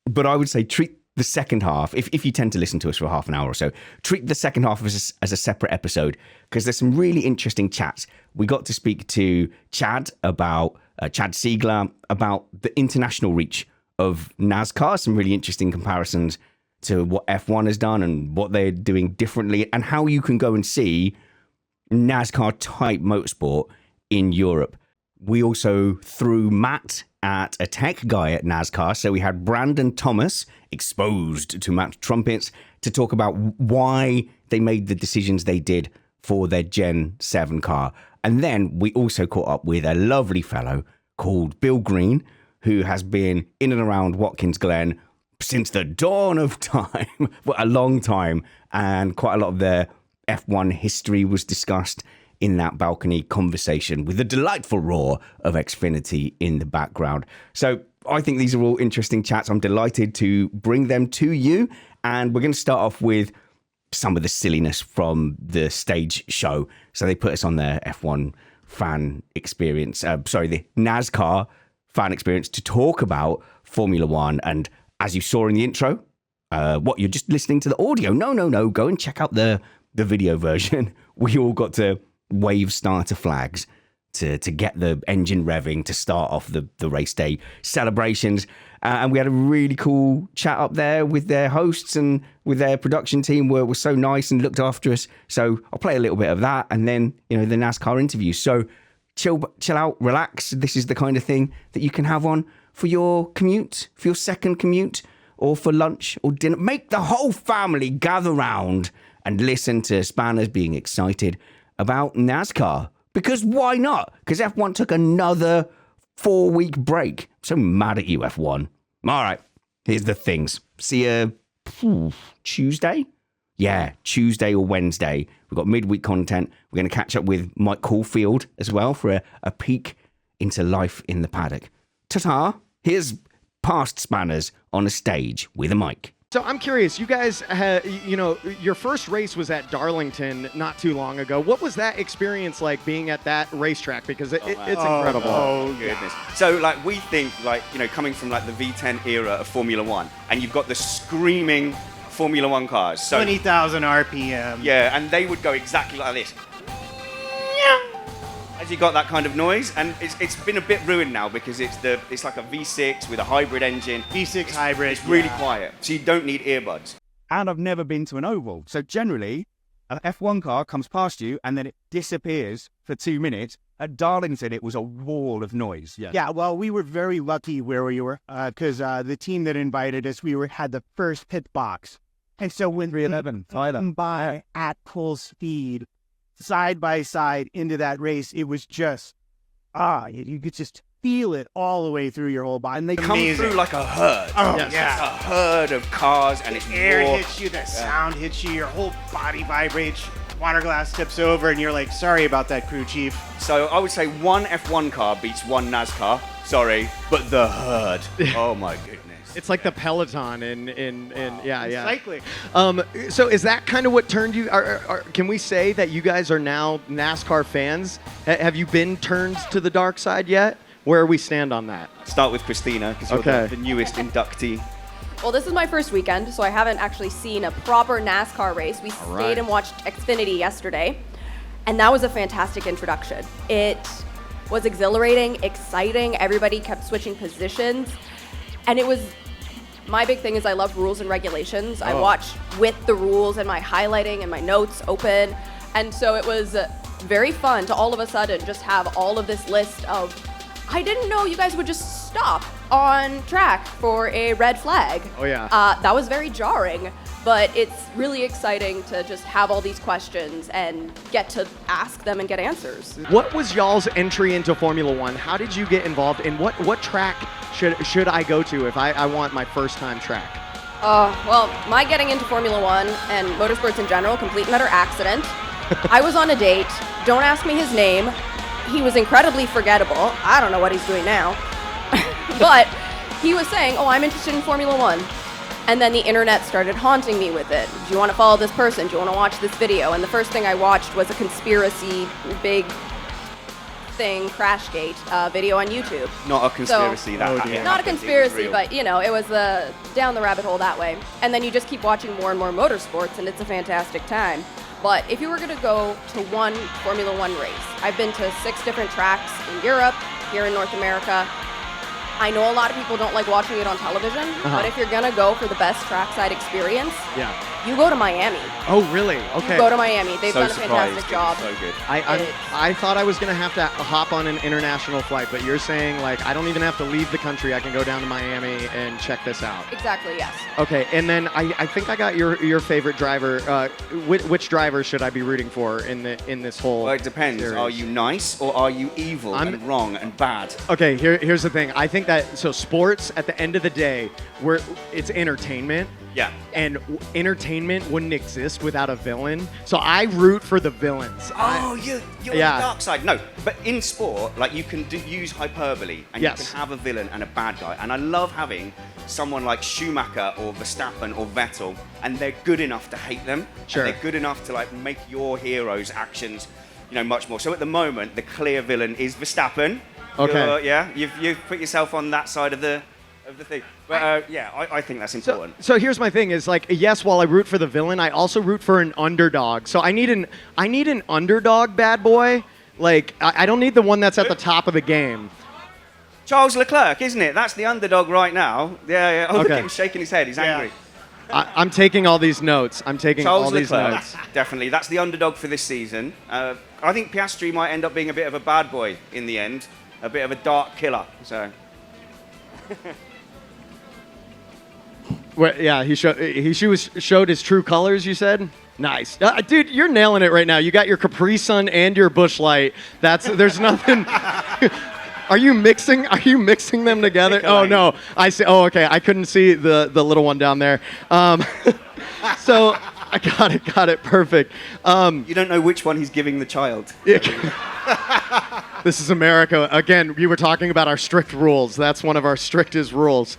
But I would say treat the second half, if you tend to listen to us for half an hour or so, treat the second half as a separate episode, because there's some really interesting chats. We got to speak to Chad about, Chad Siegler, about the international reach of NASCAR, some really interesting comparisons to what F1 has done and what they're doing differently, and how you can go and see NASCAR type motorsport in Europe. We also threw Matt at a tech guy at NASCAR. So we had Brandon Thomas, exposed to Matt Trumpets, to talk about why they made the decisions they did for their Gen 7 car. And then we also caught up with a lovely fellow called Bill Green, who has been in and around Watkins Glen since the dawn of time, for a long time. And quite a lot of their F1 history was discussed in that balcony conversation with the delightful roar of Xfinity in the background. So I think these are all interesting chats. I'm delighted to bring them to you. And we're going to start off with some of the silliness from the stage show. So they put us on their F1 fan experience, the NASCAR fan experience, to talk about Formula One. And as you saw in the intro, you're just listening to the audio? No, go and check out the video version. We all got to wave starter flags to get the engine revving to start off the race day celebrations. And we had a really cool chat up there with their hosts and with their production team were so nice and looked after us. So I'll play a little bit of that and then, the NASCAR interview. So chill out, relax. This is the kind of thing that you can have on for your commute, for your second commute, or for lunch or dinner. Make the whole family gather round and listen to Spanners being excited about NASCAR. Because why not? Because F1 took another 4-week break. I'm so mad at you, F1. All right, here's the things. See you Tuesday? Yeah, Tuesday or Wednesday. We've got midweek content. We're going to catch up with Mike Caulfield as well for a peek into life in the paddock. Ta-ta. Here's past Spanners on a stage with a mic. So I'm curious, you guys, your first race was at Darlington not too long ago. What was that experience like being at that racetrack? Because it's incredible. Oh, goodness. So, we think, coming from, the V10 era of Formula One, and you've got the screaming Formula One cars. So 20,000 RPM. Yeah, and they would go exactly like this. you got that kind of noise, and it's been a bit ruined now because it's like a V6 with a hybrid engine. V6 hybrid. It's really quiet, so you don't need earbuds. And I've never been to an oval, so generally, an F1 car comes past you and then it disappears for 2 minutes. At Darlington, it was a wall of noise. Yeah, well, we were very lucky where we were because the team that invited us, had the first pit box. And so when 311, by at full speed, side by side into that race, it was just, you could just feel it all the way through your whole body. And they come through like a herd. Oh, yes. yeah. A herd of cars, and the air hits you, the sound hits you, your whole body vibrates. Water glass tips over, and you're like, sorry about that, crew chief. So I would say one F1 car beats one NASCAR. Sorry, but the herd. Oh my goodness. It's like the Peloton in Cycling. So is that kind of what turned you? Can we say that you guys are now NASCAR fans? Have you been turned to the dark side yet? Where we stand on that? Start with Cristina, because you're the newest inductee. Well, this is my first weekend, so I haven't actually seen a proper NASCAR race. We stayed and watched Xfinity yesterday, and that was a fantastic introduction. It was exhilarating, exciting. Everybody kept switching positions, and it was, my big thing is I love rules and regulations. I watch with the rules and my highlighting and my notes open, and so it was very fun to all of a sudden just have all of this list of, I didn't know you guys would just stop on track for a red flag. Oh, yeah. That was very jarring, but it's really exciting to just have all these questions and get to ask them and get answers. What was y'all's entry into Formula One? How did you get involved, and what track should I go to if I want my first time track? Well, my getting into Formula One and motorsports in general, complete and utter accident. I was on a date. Don't ask me his name. He was incredibly forgettable. I don't know what he's doing now. But he was saying, I'm interested in Formula One. And then the internet started haunting me with it. Do you want to follow this person? Do you want to watch this video? And the first thing I watched was a conspiracy, big thing, Crashgate video on YouTube. Not a conspiracy. Not a conspiracy, but it was down the rabbit hole that way. And then you just keep watching more and more motorsports, and it's a fantastic time. But if you were going to go to one Formula One race, I've been to 6 different tracks in Europe, here in North America. I know a lot of people don't like watching it on television, but if you're going to go for the best trackside experience, you go to Miami. Oh, really? Okay. You go to Miami. They've done a fantastic job. So good. I thought I was going to have to hop on an international flight, but you're saying, I don't even have to leave the country. I can go down to Miami and check this out. Exactly, yes. Okay, and then I think I got your favorite driver. Which driver should I be rooting for in this whole Well, it depends. series? Are you nice or are you evil and wrong and bad? Okay, here's the thing. I think that sports at the end of the day, it's entertainment. Yeah. And entertainment wouldn't exist without a villain. So I root for the villains. You're on the dark side. No, but in sport, you can use hyperbole and you can have a villain and a bad guy. And I love having someone like Schumacher or Verstappen or Vettel, and they're good enough to hate them. Sure. And they're good enough to make your hero's actions, much more. So at the moment, the clear villain is Verstappen. Okay. You've put yourself on that side of the thing. But I think that's important. So here's my thing: is yes, while I root for the villain, I also root for an underdog. So I need an underdog bad boy. I don't need the one that's at the top of the game. Charles Leclerc, isn't it? That's the underdog right now. Yeah. Oh, look Okay. at him shaking his head. He's angry. I'm taking all these notes. Charles Leclerc, definitely. That's the underdog for this season. I think Piastri might end up being a bit of a bad boy in the end. A bit of a dark killer. So. Well, yeah, he showed his true colors. You said, nice, dude. You're nailing it right now. You got your Capri Sun and your Busch Light. There's nothing. Are you mixing them together? Oh no, I see. Oh, okay. I couldn't see the little one down there. So I got it. Perfect. You don't know which one he's giving the child. This is America. Again, you were talking about our strict rules. That's one of our strictest rules.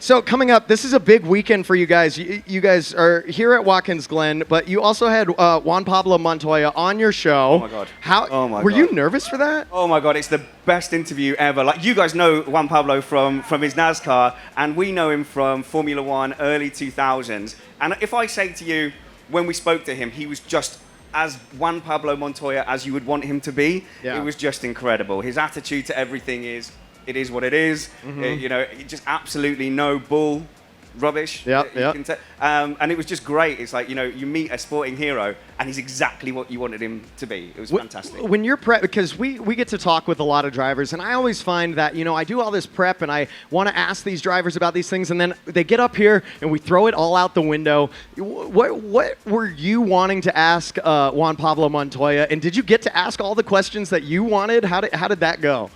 So coming up, this is a big weekend for you guys. You guys are here at Watkins Glen, but you also had Juan Pablo Montoya on your show. Oh, my God. Were you nervous for that? Oh, my God. It's the best interview ever. You guys know Juan Pablo from his NASCAR, and we know him from Formula One, early 2000s. And if I say to you, when we spoke to him, he was just as Juan Pablo Montoya as you would want him to be. Yeah. It was just incredible. His attitude to everything is, it is what it is. You know, just absolutely no bull rubbish. Yep. And it was just great. It's like, you know, you meet a sporting hero and he's exactly what you wanted him to be. It was fantastic. When you're prep, because we get to talk with a lot of drivers, and I always find that, you know, I do all this prep and I want to ask these drivers about these things, and then they get up here and we throw it all out the window. What were you wanting to ask Juan Pablo Montoya, and did you get to ask all the questions that you wanted? How did that go?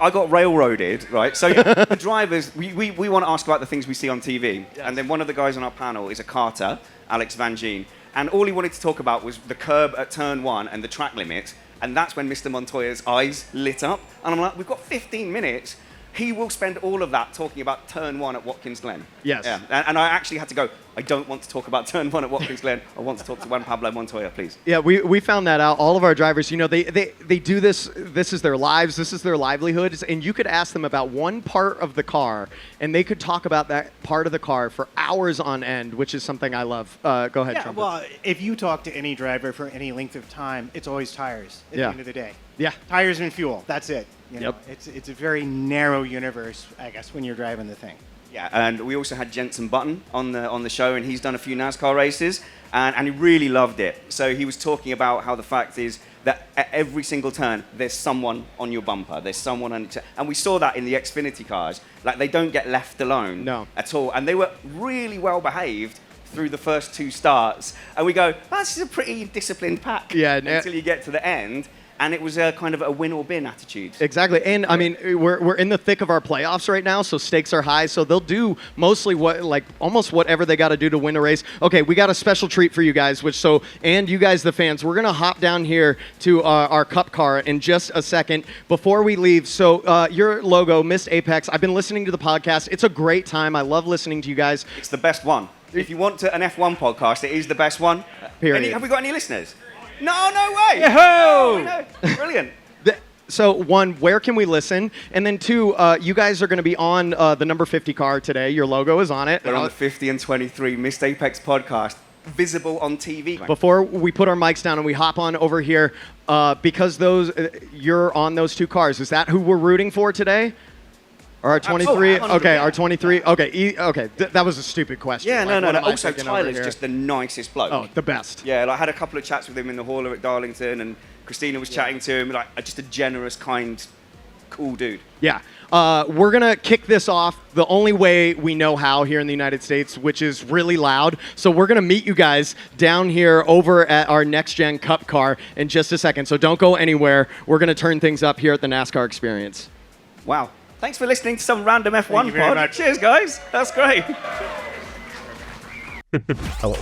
I got railroaded, right? So the drivers, we want to ask about the things we see on TV. Yes. And then one of the guys on our panel is a karter, Alex Van Gien. And all he wanted to talk about was the curb at turn 1 and the track limit. And that's when Mr. Montoya's eyes lit up. And I'm like, we've got 15 minutes. He will spend all of that talking about turn 1 at Watkins Glen. Yes. Yeah. And I actually had to go, I don't want to talk about turn 1 at Watkins Glen. I want to talk to Juan Pablo Montoya, please. Yeah, we found that out. All of our drivers, you know, they do this. This is their lives. This is their livelihoods. And you could ask them about one part of the car, and they could talk about that part of the car for hours on end, which is something I love. Go ahead, Yeah, Trumpets. well, if you talk to any driver for any length of time, it's always tires at the end of the day. Yeah. Tires and fuel. That's it. You know, Yep. It's a very narrow universe, I guess, when you're driving the thing. Yeah, and we also had Jensen Button on the show, and he's done a few NASCAR races, and he really loved it. So he was talking about how the fact is that at every single turn, there's someone on your bumper. There's someone on each, and we saw that in the Xfinity cars. Like, they don't get left alone at all, and they were really well behaved through the first 2 starts. And we go, oh, this is a pretty disciplined pack until you get to the end. And it was a kind of a win or bin attitude. Exactly. And I mean, we're in the thick of our playoffs right now, so stakes are high. So they'll do mostly almost whatever they got to do to win a race. Okay, we got a special treat for you guys, and you guys, the fans, we're going to hop down here to our cup car in just a second before we leave. So your logo, Missed Apex, I've been listening to the podcast. It's a great time. I love listening to you guys. It's the best one. If you want an F1 podcast, it is the best one. Period. Have we got any listeners? No way! Yahoo! Brilliant. So, 1, where can we listen? And then 2, you guys are going to be on the number 50 car today. Your logo is on it. We're on the 50 and 23 Missed Apex podcast, visible on TV. Before we put our mics down and we hop on over here, because you're on those 2 cars, is that who we're rooting for today? Or our 23? Okay, our 23. Okay, that was a stupid question. Yeah, like, no. Also, Tyler's just the nicest bloke. Oh, the best. Yeah, I had a couple of chats with him in the hauler at Darlington, and Christina was chatting to him, just a generous, kind, cool dude. Yeah. We're going to kick this off the only way we know how here in the United States, which is really loud. So we're going to meet you guys down here over at our Next Gen Cup car in just a second. So don't go anywhere. We're going to turn things up here at the NASCAR Experience. Wow. Thanks for listening to some random F1 Thank you very pod. much. Cheers, guys. That's great. Hello.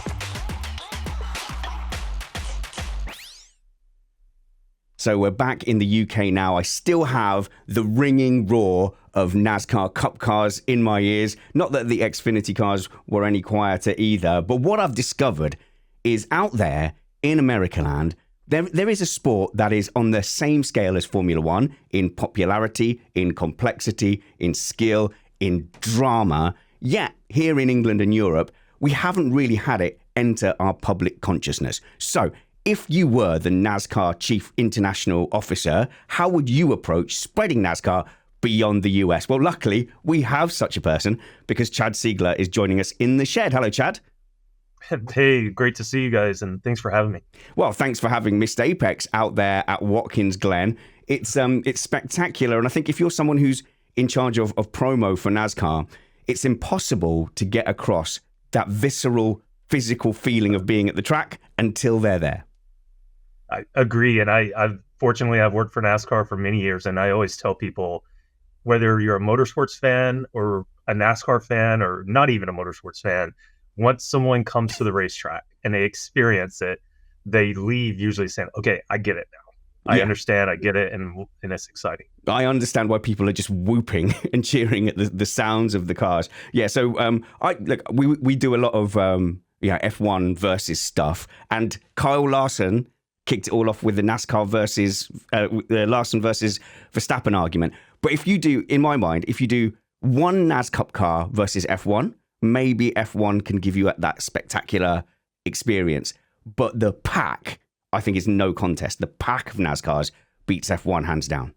So we're back in the UK now. I still have the ringing roar of NASCAR Cup cars in my ears. Not that the Xfinity cars were any quieter either, but what I've discovered is out there in Americaland, there is a sport that is on the same scale as Formula One in popularity, in complexity, in skill, in drama. Yet, here in England and Europe, we haven't really had it enter our public consciousness. So, if you were the NASCAR Chief International Officer, how would you approach spreading NASCAR beyond the US? Well, luckily, we have such a person because Chad Siegler is joining us in the shed. Hello, Chad. Hey, great to see you guys, and thanks for having me. Well, thanks for having Missed Apex out there at Watkins Glen. It's spectacular, and I think if you're someone who's in charge of promo for NASCAR, it's impossible to get across that visceral, physical feeling of being at the track until they're there. I agree, and I've worked for NASCAR for many years, and I always tell people, whether you're a motorsports fan or a NASCAR fan or not even a motorsports fan, once someone comes to the racetrack and they experience it, they leave usually saying, okay, I get it now. I understand, I get it, and it's exciting. I understand why people are just whooping and cheering at the sounds of the cars. Yeah, so we do a lot of F1 versus stuff, and Kyle Larson kicked it all off with the NASCAR versus Larson versus Verstappen argument. But if you do, in my mind, if you do one NASCAR car versus F1, maybe F1 can give you that spectacular experience. but the pack, I think, is no contest. The pack of NASCARs beats F1 hands down.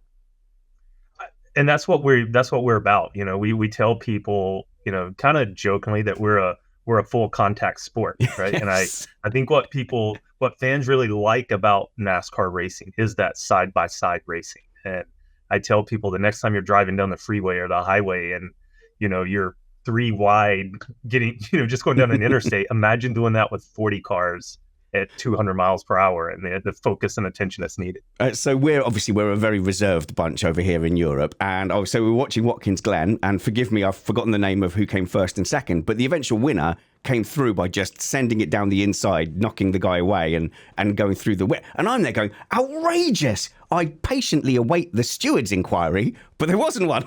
And that's what we're about. You know, we tell people, you know, kind of jokingly that we're a full contact sport, right? Yes. And I think what fans really like about NASCAR racing is that side by side racing. And I tell people the next time you're driving down the freeway or the highway and, you know, you're 3 wide getting, you know, just going down an interstate, imagine doing that with 40 cars at 200 miles per hour and the focus and attention that's needed. So we're a very reserved bunch over here in Europe. And so we're watching Watkins Glen, and forgive me, I've forgotten the name of who came first and second, but the eventual winner came through by just sending it down the inside, knocking the guy away and going through the whip. And I'm there going, outrageous. I patiently await the steward's inquiry, but there wasn't one.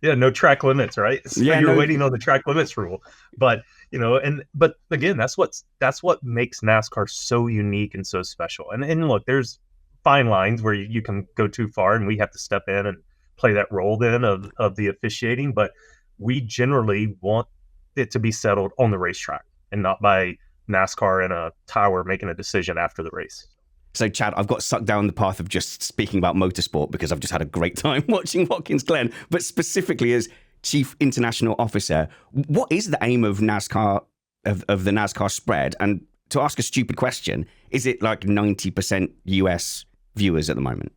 Yeah, no track limits, right? So you're waiting on the track limits rule. But, you know, but again, that's what makes NASCAR so unique and so special. And look, there's fine lines where you can go too far and we have to step in and play that role then of the officiating, but we generally want it to be settled on the racetrack and not by NASCAR in a tower making a decision after the race. So, Chad, I've got sucked down the path of just speaking about motorsport because I've just had a great time watching Watkins Glen, but specifically as Chief International Officer, what is the aim of NASCAR, of the NASCAR spread? And to ask a stupid question, is it like 90% US viewers at the moment?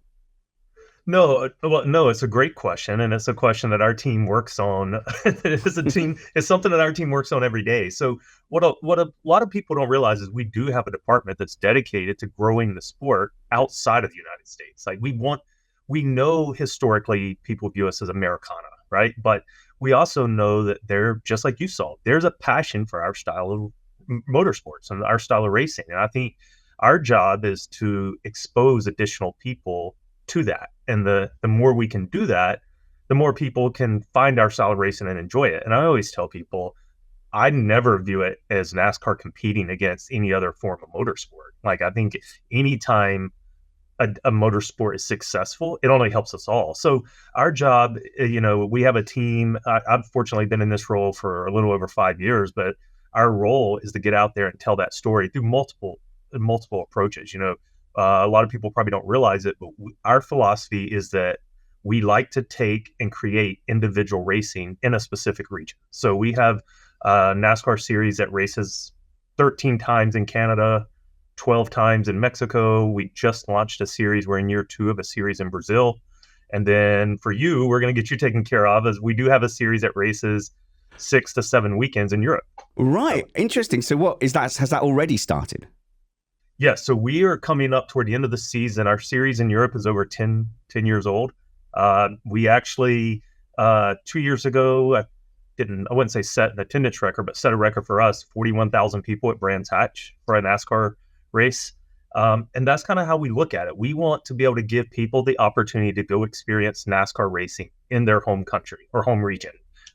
No, it's a great question, and it's a question that our team works on. It's something that our team works on every day. So what a lot of people don't realize is we do have a department that's dedicated to growing the sport outside of the United States. Like we know historically people view us as Americana, right? But we also know that they're just like you saw. There's a passion for our style of motorsports and our style of racing, and I think our job is to expose additional people to that. And the more we can do that, the more people can find our style of racing and enjoy it. And I always tell people, I never view it as NASCAR competing against any other form of motorsport. Like, I think anytime a motorsport is successful, it only helps us all. So our job, you know, we have a team. I've fortunately been in this role for a little over 5 years, but our role is to get out there and tell that story through multiple approaches. You know, a lot of people probably don't realize it, but our philosophy is that we like to take and create individual racing in a specific region. So we have a NASCAR series that races 13 times in Canada, 12 times in Mexico. We just launched a series. We're in year 2 of a series in Brazil. And then for you, we're going to get you taken care of, as we do have a series that races 6 to 7 weekends in Europe. Right. Interesting. So what is that? Has that already started? Yeah, so we are coming up toward the end of the season. Our series in Europe is over 10 years old. We actually, 2 years ago, I wouldn't say set an attendance record, but set a record for us, 41,000 people at Brands Hatch for a NASCAR race. And that's kind of how we look at it. We want to be able to give people the opportunity to go experience NASCAR racing in their home country or home region.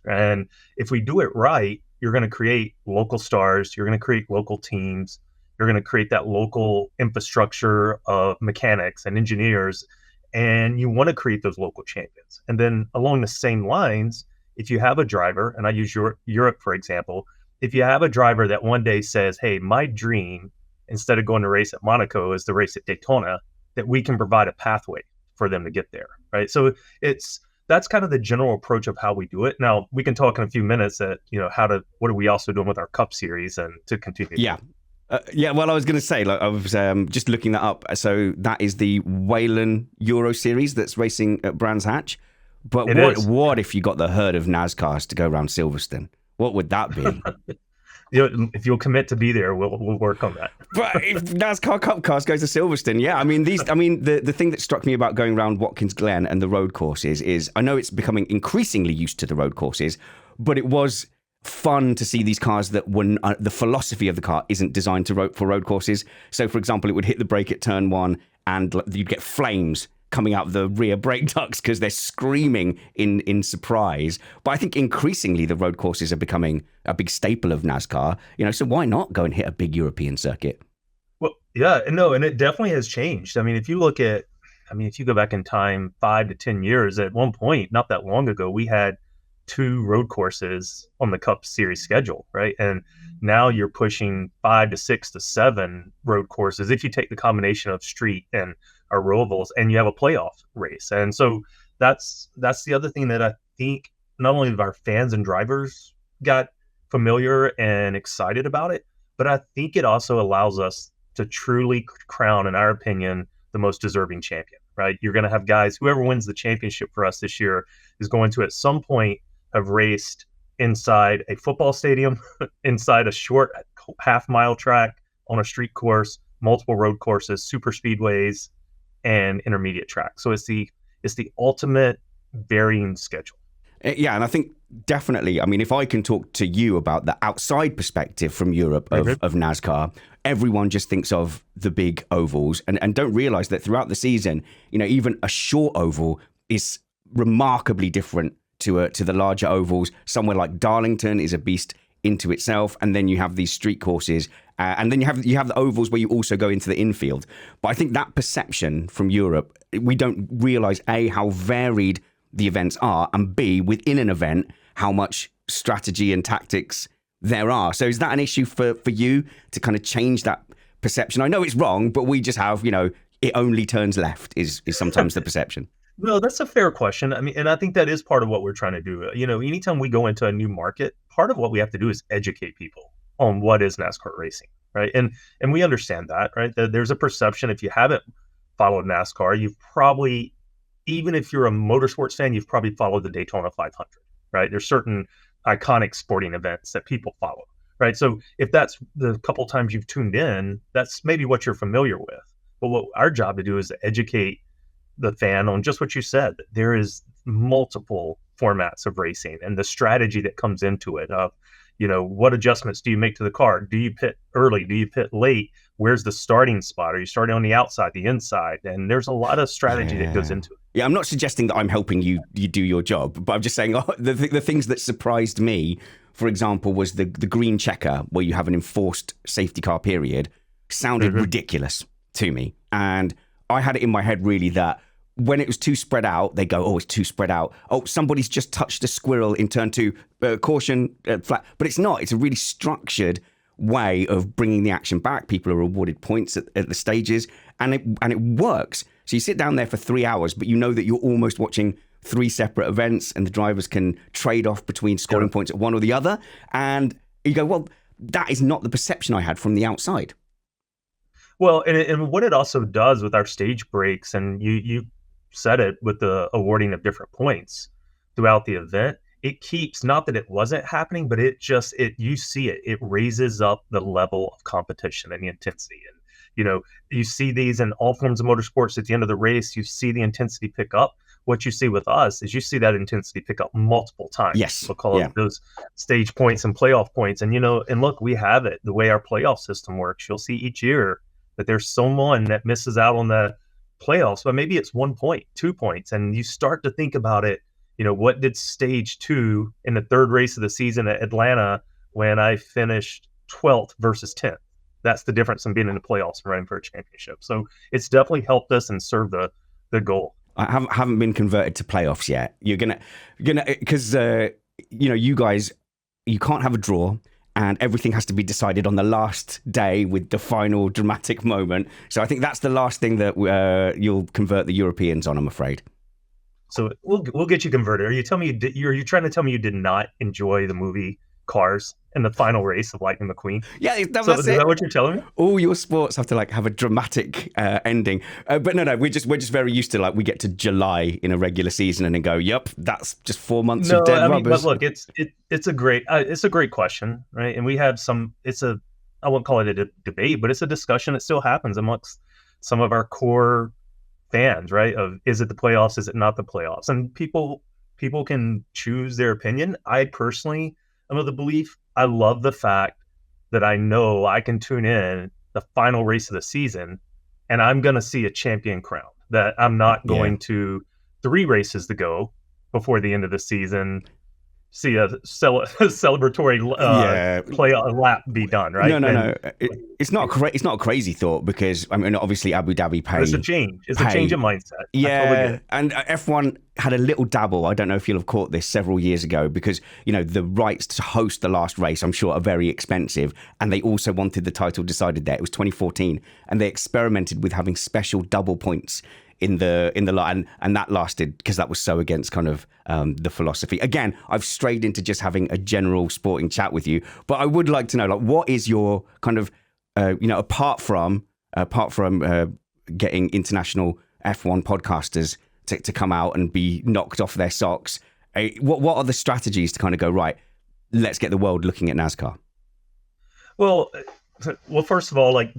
And if we do it right, you're going to create local stars, you're going to create local teams, you're going to create that local infrastructure of mechanics and engineers, and you want to create those local champions. And then along the same lines, if you have a driver, and I use Europe, for example, if you have a driver that one day says, hey, my dream, instead of going to race at Monaco, is to race at Daytona, that we can provide a pathway for them to get there, right? So that's kind of the general approach of how we do it. Now, we can talk in a few minutes at, you know, what are we also doing with our Cup series and to continue. Yeah. Well, I was going to say, like, I was just looking that up. So that is the Whelen Euro Series that's racing at Brands Hatch. But what if you got the herd of NASCARs to go around Silverstone? What would that be? You know, if you'll commit to be there, we'll work on that. But if NASCAR Cup cars go to Silverstone, yeah. I mean, the thing that struck me about going around Watkins Glen and the road courses is, I know it's becoming increasingly used to the road courses, but it was fun to see these cars that when the philosophy of the car isn't designed for road courses. So, for example, it would hit the brake at turn 1 and you'd get flames coming out of the rear brake ducts because they're screaming in surprise. But I think increasingly the road courses are becoming a big staple of NASCAR. You know, so why not go and hit a big European circuit? Well, yeah, no, and it definitely has changed. I mean, if you go back in time 5 to 10 years, at one point, not that long ago, we had 2 road courses on the Cup Series schedule, right? And now you're pushing 5 to 6 to 7 road courses if you take the combination of street and our rovals, and you have a playoff race. And so that's the other thing that I think not only have our fans and drivers got familiar and excited about it, but I think it also allows us to truly crown, in our opinion, the most deserving champion, right? You're going to have guys, whoever wins the championship for us this year is going to at some point have raced inside a football stadium, inside a short half-mile track, on a street course, multiple road courses, super speedways, and intermediate tracks. So it's the ultimate varying schedule. Yeah, and I think definitely, I mean, if I can talk to you about the outside perspective from Europe of NASCAR, everyone just thinks of the big ovals and don't realize that throughout the season, even a short oval is remarkably different to the larger ovals. Somewhere like Darlington is a beast into itself, and then you have these street courses, and then you have the ovals where you also go into the infield. But I think that perception from Europe, we don't realize A, how varied the events are, and B, within an event, how much strategy and tactics there are. So is that an issue for you to kind of change that perception? I know it's wrong, but we just have, it only turns left is sometimes the perception. No, that's a fair question. I mean, and I think that is part of what we're trying to do. Anytime we go into a new market, part of what we have to do is educate people on what is NASCAR racing, right? And we understand that, right? There's a perception, if you haven't followed NASCAR, you've probably, even if you're a motorsports fan, you've probably followed the Daytona 500, right? There's certain iconic sporting events that people follow, right? So if that's the couple times you've tuned in, that's maybe what you're familiar with. But what our job to do is to educate the fan on just what you said. There is multiple formats of racing and the strategy that comes into it. What adjustments do you make to the car? Do you pit early? Do you pit late? Where's the starting spot? Are you starting on the outside, the inside? And there's a lot of strategy that goes into it. Yeah, I'm not suggesting that I'm helping you do your job, but I'm just saying the things that surprised me, for example, was the green checker where you have an enforced safety car period sounded ridiculous to me. And I had it in my head really that when it was too spread out, they go, oh, it's too spread out. Oh, somebody's just touched a squirrel in turn 2, caution, flat. But it's not. It's a really structured way of bringing the action back. People are awarded points at the stages, and it works. So you sit down there for 3 hours, but you know that you're almost watching 3 separate events, and the drivers can trade off between scoring points at one or the other. And you go, well, that is not the perception I had from the outside. Well, and what it also does with our stage breaks, and you said it with the awarding of different points throughout the event, it keeps, not that it wasn't happening, but you see it raises up the level of competition and the intensity. And, you see these in all forms of motorsports at the end of the race, you see the intensity pick up. What you see with us is you see that intensity pick up multiple times. Yes. Because of those stage points and playoff points. And, and look, we have it the way our playoff system works. You'll see each year that there's someone that misses out on the playoffs, but maybe it's 1 point, 2 points. And you start to think about it, what did stage 2 in the 3rd race of the season at Atlanta when I finished 12th versus 10th? That's the difference in being in the playoffs and running for a championship. So it's definitely helped us and served the goal. I haven't been converted to playoffs yet. You're gonna because you guys, you can't have a draw. And everything has to be decided on the last day with the final dramatic moment. So I think that's the last thing that you'll convert the Europeans on, I'm afraid. So we'll get you converted. Are you trying to tell me you did not enjoy the movie Cars in the final race of Lightning McQueen? Yeah, is that what you're telling me? All your sports have to have a dramatic ending, but no, we're just very used to we get to July in a regular season and then go, yep, that's just 4 months of dead rubbers. But look, it's a great question, right? And we have I won't call it a debate, but it's a discussion that still happens amongst some of our core fans, right? Of is it the playoffs, is it not the playoffs? And people can choose their opinion. I personally am of the belief, I love the fact that I know I can tune in the final race of the season and I'm going to see a champion crowned, that I'm not going to 3 races to go before the end of the season see a celebratory play a lap be done, right? No. It's not it's not a crazy thought, because I mean, obviously Abu Dhabi pay. It's a change. It's a change in mindset. Yeah, I totally get it. and F1 had a little dabble. I don't know if you'll have caught this several years ago, because the rights to host the last race, I'm sure, are very expensive, and they also wanted the title decided there. It was 2014, and they experimented with having special double points in the lot, and that lasted because that was so against kind of the philosophy. Again, I've strayed into just having a general sporting chat with you, but I would like to know, like, what is your kind of apart from getting international F1 podcasters to come out and be knocked off their socks, what are the strategies to kind of go, right, let's get the world looking at NASCAR? Well, first of all, like,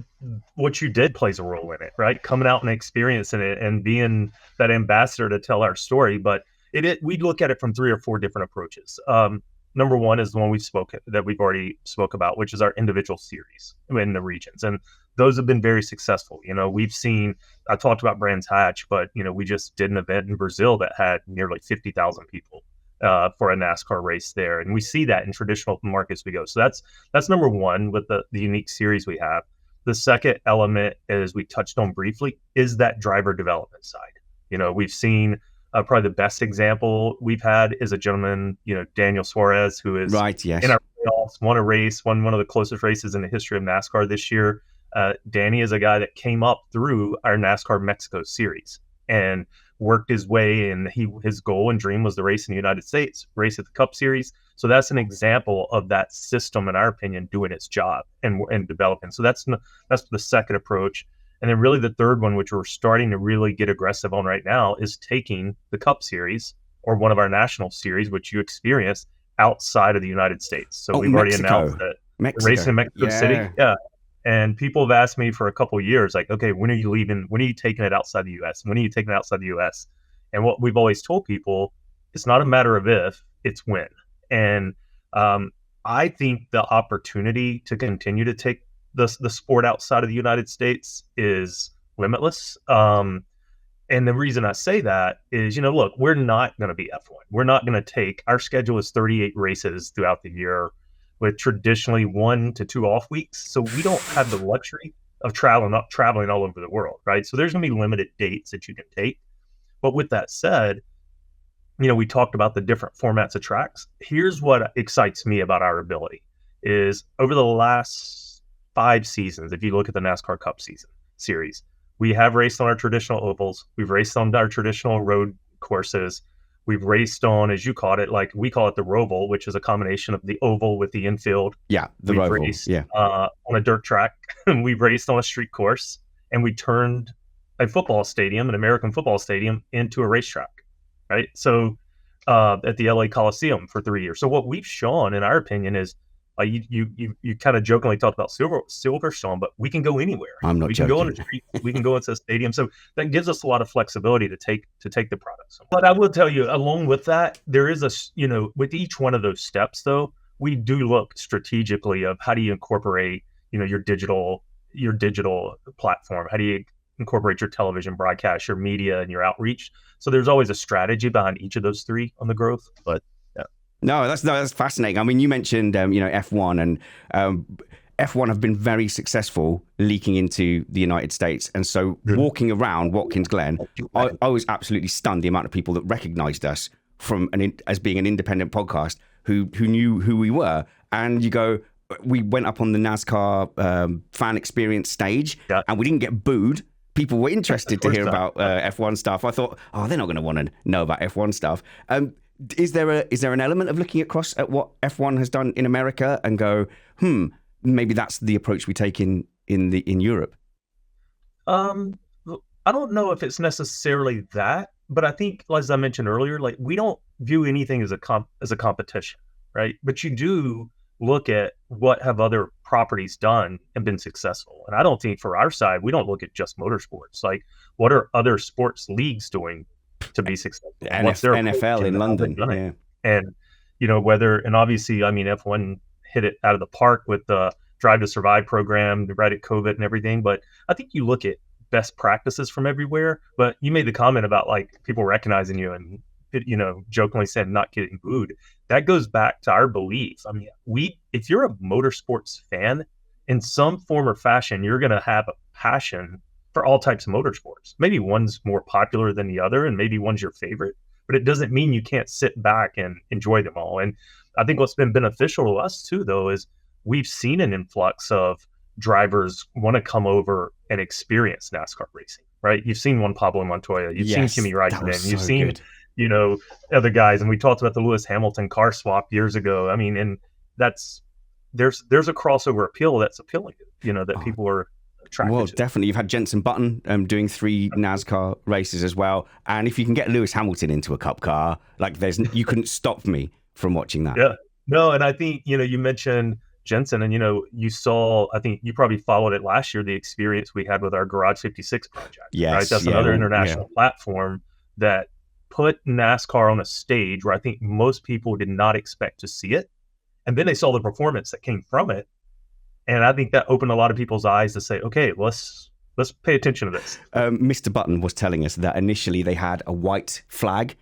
what you did plays a role in it, right? Coming out and experiencing it and being that ambassador to tell our story. But we look at it from 3 or 4 different approaches. Number one is the one we've already spoke about, which is our individual series in the regions. And those have been very successful. We've seen, I talked about Brands Hatch, but, we just did an event in Brazil that had nearly 50,000 people for a NASCAR race there. And we see that in traditional markets we go. So that's number one with the unique series we have. The second element, as we touched on briefly, is that driver development side. We've seen probably the best example we've had is a gentleman, Daniel Suarez, who is right, yes, in our playoffs, won one of the closest races in the history of NASCAR this year. Danny is a guy that came up through our NASCAR Mexico series and worked his way, and his goal and dream was to race in the United States, race at the Cup Series. So that's an example of that system, in our opinion, doing its job and developing. So that's the second approach. And then really the third one, which we're starting to really get aggressive on right now, is taking the Cup Series or one of our national series, which you experience, outside of the United States. So we've already announced that we're racing in Mexico City. Yeah. And people have asked me for a couple of years, like, okay, when are you leaving? When are you taking it outside the U.S.? When are you taking it outside the U.S.? And what we've always told people, it's not a matter of if, it's when. And I think the opportunity to continue to take the sport outside of the United States is limitless. And the reason I say that is, look, we're not going to be F1. We're not going to our schedule is 38 races throughout the year, with traditionally 1 to 2 off weeks. So we don't have the luxury of traveling all over the world, right? So there's going to be limited dates that you can take. But with that said, we talked about the different formats of tracks. Here's what excites me about our ability is over the last 5 seasons, if you look at the NASCAR Cup series, we have raced on our traditional ovals. We've raced on our traditional road courses. We've raced on, as you called it, like we call it the Roval, which is a combination of the oval with the infield. Yeah, the We've Roval. Raced, yeah. On a dirt track. We've raced on a street course, and we turned a football stadium, an American football stadium, into a racetrack, right? So at the LA Coliseum for 3 years. So what we've shown, in our opinion, is you kind of jokingly talked about Silverstone, but we can go anywhere. I'm not we joking. can go on a street, we can go into a stadium. So that gives us a lot of flexibility to take the products. But I will tell you, along with that, there is with each one of those steps, though, we do look strategically of how do you incorporate, your digital platform? How do you incorporate your television broadcast, your media, and your outreach? So there's always a strategy behind each of those 3 on the growth. But No, that's fascinating. I mean, you mentioned F1, and F1 have been very successful leaking into the United States. And so walking around Watkins Glen, I was absolutely stunned the amount of people that recognized us as being an independent podcast who knew who we were. And you go, we went up on the NASCAR fan experience stage, and we didn't get booed. People were interested to hear about F1 stuff. I thought, they're not going to want to know about F1 stuff. Is there an element of looking across at what F1 has done in America and go, maybe that's the approach we take in Europe? I don't know if it's necessarily that, but I think, as I mentioned earlier, like we don't view anything as a competition, right? But you do look at what have other properties done and been successful. And I don't think for our side, we don't look at just motorsports. Like, what are other sports leagues doing to be successful? What's their NFL in London, yeah. And and obviously, I mean, F1 hit it out of the park with the Drive to Survive program, right at COVID and everything. But I think you look at best practices from everywhere. But you made the comment about like people recognizing you and jokingly said not getting booed. That goes back to our belief. I mean, if you're a motorsports fan, in some form or fashion, you're going to have a passion for all types of motorsports. Maybe one's more popular than the other, and maybe one's your favorite, but it doesn't mean you can't sit back and enjoy them all. And I think what's been beneficial to us too, though, is we've seen an influx of drivers want to come over and experience NASCAR racing, right? You've seen Juan Pablo Montoya, you've seen Kimi Räikkönen, you've seen, other guys, and we talked about the Lewis Hamilton car swap years ago. I mean, and there's a crossover appeal that's appealing, that people are attracted well, to. Definitely. You've had Jenson Button doing 3 NASCAR races as well. And if you can get Lewis Hamilton into a cup car, you couldn't stop me from watching that. Yeah. No, and I think, you mentioned Jensen, and, you saw, I think you probably followed it last year, the experience we had with our Garage 56 project. Yes. Right? That's another international platform that put NASCAR on a stage where I think most people did not expect to see it. And then they saw the performance that came from it. And I think that opened a lot of people's eyes to say, okay, let's pay attention to this. Mr. Button was telling us that initially they had a white flag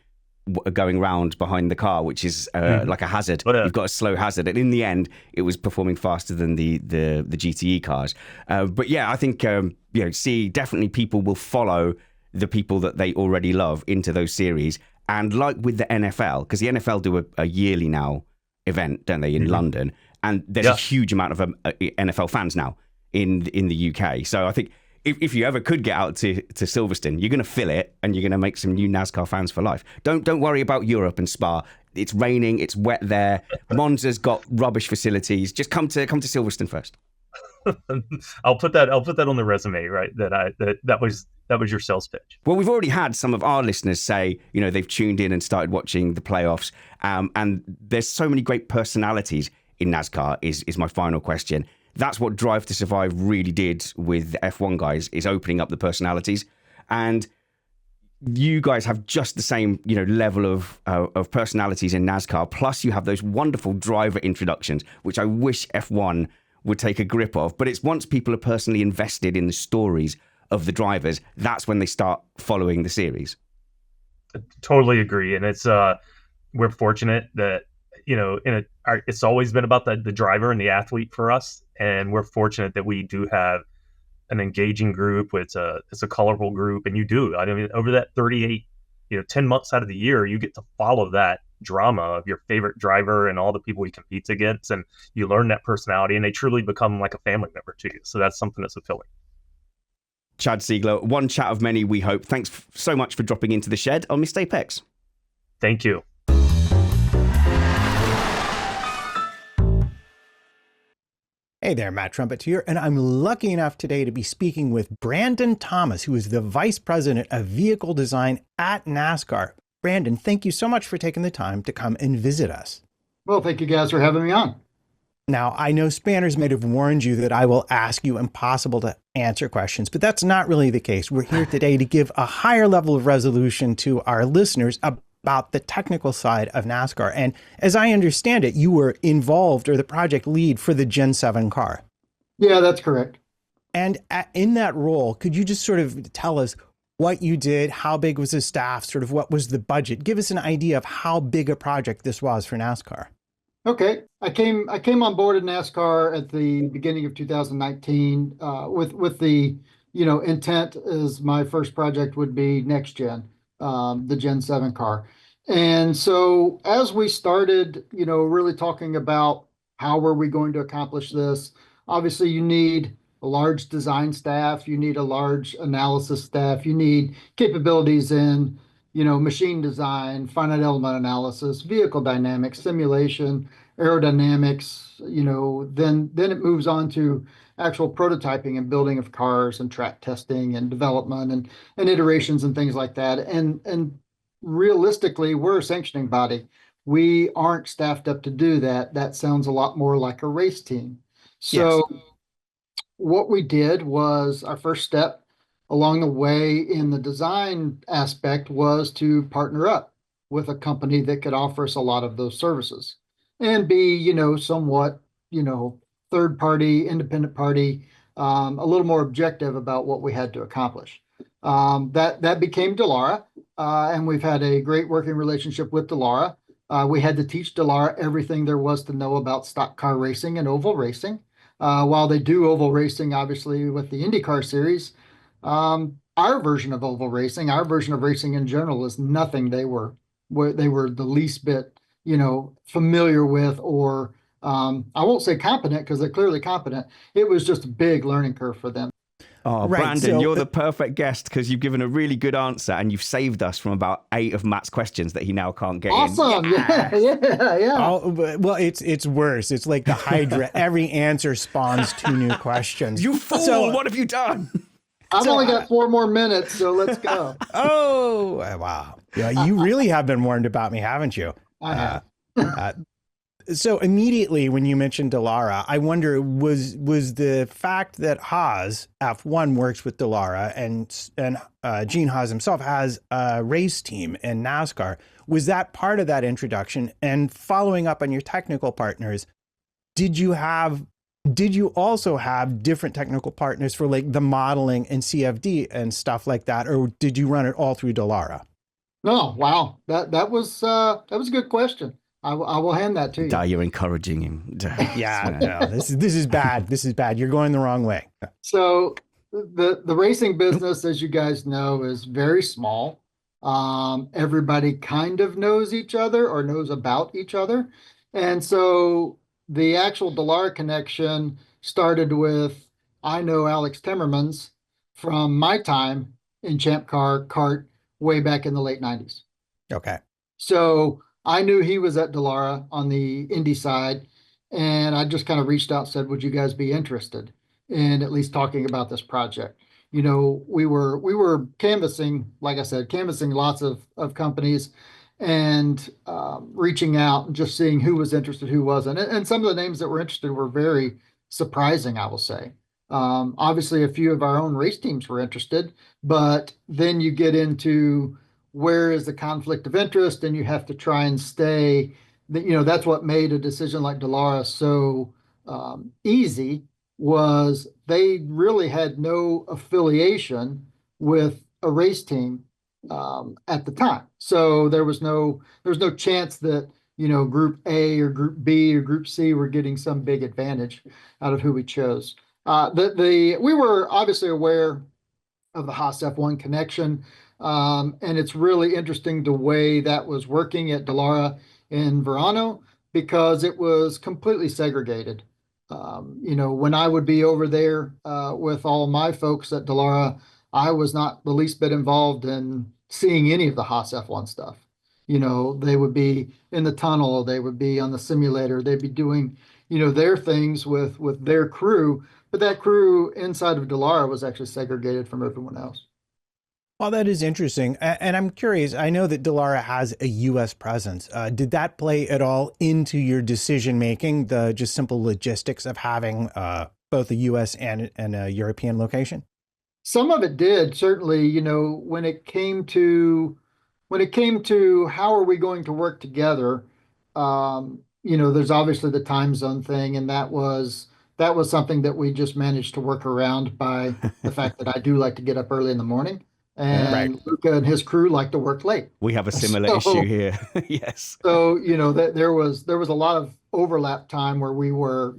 going round behind the car, which is like a hazard. You've got a slow hazard. And in the end, it was performing faster than the GTE cars. But yeah, I think, definitely people will follow the people that they already love into those series. And like with the NFL, because the NFL do a yearly now event, don't they, in London? And there's a huge amount of NFL fans now in the UK. So I think if you ever could get out to Silverstone, you're going to fill it, and you're going to make some new NASCAR fans for life. Don't worry about Europe and Spa. It's raining, it's wet there. Monza's got rubbish facilities. Just come to Silverstone first. I'll put that on the resume, right? That was your sales pitch. Well, we've already had some of our listeners say, they've tuned in and started watching the playoffs. And there's so many great personalities in NASCAR is my final question. That's what Drive to Survive really did with the F1 guys, is opening up the personalities. And you guys have just the same, level of personalities in NASCAR. Plus you have those wonderful driver introductions, which I wish F1 would take a grip of. But it's once people are personally invested in the stories of the drivers, that's when they start following the series. I totally agree. And it's we're fortunate that, it's always been about the driver and the athlete for us. And we're fortunate that we do have an engaging group. It's a colorful group. And you do. I mean, over that 38, 10 months out of the year, you get to follow that drama of your favorite driver and all the people he competes against. And you learn that personality, and they truly become like a family member to you. So that's something that's fulfilling. Chad Siegler, one chat of many, we hope. Thanks so much for dropping into the shed on Missed Apex. Thank you. Hey there, Matt Trumpet here, and I'm lucky enough today to be speaking with Brandon Thomas, who is the Vice President of Vehicle Design at NASCAR. Brandon, thank you so much for taking the time to come and visit us. Well, thank you guys for having me on. Now, I know Spanners might have warned you that I will ask you impossible to answer questions, but that's not really the case. We're here today to give a higher level of resolution to our listeners about the technical side of NASCAR. And as I understand it, you were involved, or the project lead, for the Gen 7 car. Yeah, that's correct. And in that role, could you just sort of tell us what you did, how big was the staff, sort of what was the budget? Give us an idea of how big a project this was for NASCAR. Okay, I came on board at NASCAR at the beginning of 2019 with the intent as my first project would be next gen, the Gen 7 car. And so as we started, really talking about how were we going to accomplish this, obviously you need a large design staff, you need a large analysis staff, you need capabilities in machine design, finite element analysis, vehicle dynamics, simulation, aerodynamics, then it moves on to actual prototyping and building of cars and track testing and development and iterations and things like that. And realistically, we're a sanctioning body. We aren't staffed up to do that. That sounds a lot more like a race team. So what we did was, our first step along the way in the design aspect was to partner up with a company that could offer us a lot of those services and be, somewhat, third party, independent party, a little more objective about what we had to accomplish. That became Delara. and we've had a great working relationship with Dallara. We had to teach Dallara everything there was to know about stock car racing and oval racing. While they do oval racing, obviously, with the IndyCar series, our version of oval racing, our version of racing in general, is nothing they were the least bit, familiar with, or I won't say competent, because they're clearly competent. It was just a big learning curve for them. Oh, Right, Brandon, so- you're the perfect guest because you've given a really good answer and you've saved us from about 8 of Matt's questions that he now can't get in. Awesome. Yeah. Oh, well, it's worse. It's like the Hydra. Every answer spawns 2 new questions. You fool! What have you done? I've only got 4 more minutes, so let's go. Oh, wow. Yeah, you really have been warned about me, haven't you? I have. So immediately when you mentioned Dallara, I wonder, was the fact that Haas F1 works with Dallara and Gene Haas himself has a race team in NASCAR, was that part of that introduction? And following up on your technical partners, did you also have different technical partners for like the modeling and CFD and stuff like that, or did you run it all through Dallara? No, wow, that was a good question. I will hand that to you. You're encouraging him. Yeah, no, this is bad. This is bad. You're going the wrong way. So the racing business, as you guys know, is very small. Everybody kind of knows each other or knows about each other. And so the actual Dallara connection started with, I know Alex Timmermans from my time in Champ Car kart way back in the late 90s. Okay. So I knew he was at Dallara on the Indy side, and I just kind of reached out and said, would you guys be interested in at least talking about this project? We were canvassing, like I said, lots of companies and reaching out and just seeing who was interested, who wasn't. And some of the names that were interested were very surprising, I will say. Obviously, a few of our own race teams were interested, but then you get into where is the conflict of interest, and you have to try and stay. That's what made a decision like Dallara so easy, was they really had no affiliation with a race team at the time. So there was no chance that Group A or Group B or Group C were getting some big advantage out of who we chose. We were obviously aware of the Haas F1 connection. And it's really interesting the way that was working at Dallara in Verano, because it was completely segregated. When I would be over there with all my folks at Dallara, I was not the least bit involved in seeing any of the Haas F1 stuff. They would be in the tunnel, they would be on the simulator, they'd be doing, their things with their crew, but that crew inside of Dallara was actually segregated from everyone else. Well, that is interesting. And I'm curious, I know that Dallara has a U.S. presence. Did that play at all into your decision-making, the just simple logistics of having both a U.S. and a European location? Some of it did, certainly. When it came to how are we going to work together, there's obviously the time zone thing, and that was something that we just managed to work around by the fact that I do like to get up early in the morning. And Right. Luca and his crew like to work late. We have a similar issue here. Yes. So, there was a lot of overlap time where we were,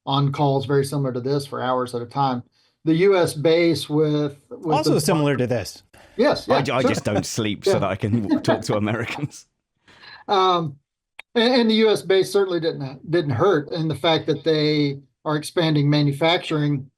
on calls very similar to this for hours at a time. The U.S. base with also similar to this. Yes. I Yeah, just don't sleep so that I can talk to Americans. and the U.S. base certainly didn't hurt. And the fact that they are expanding manufacturing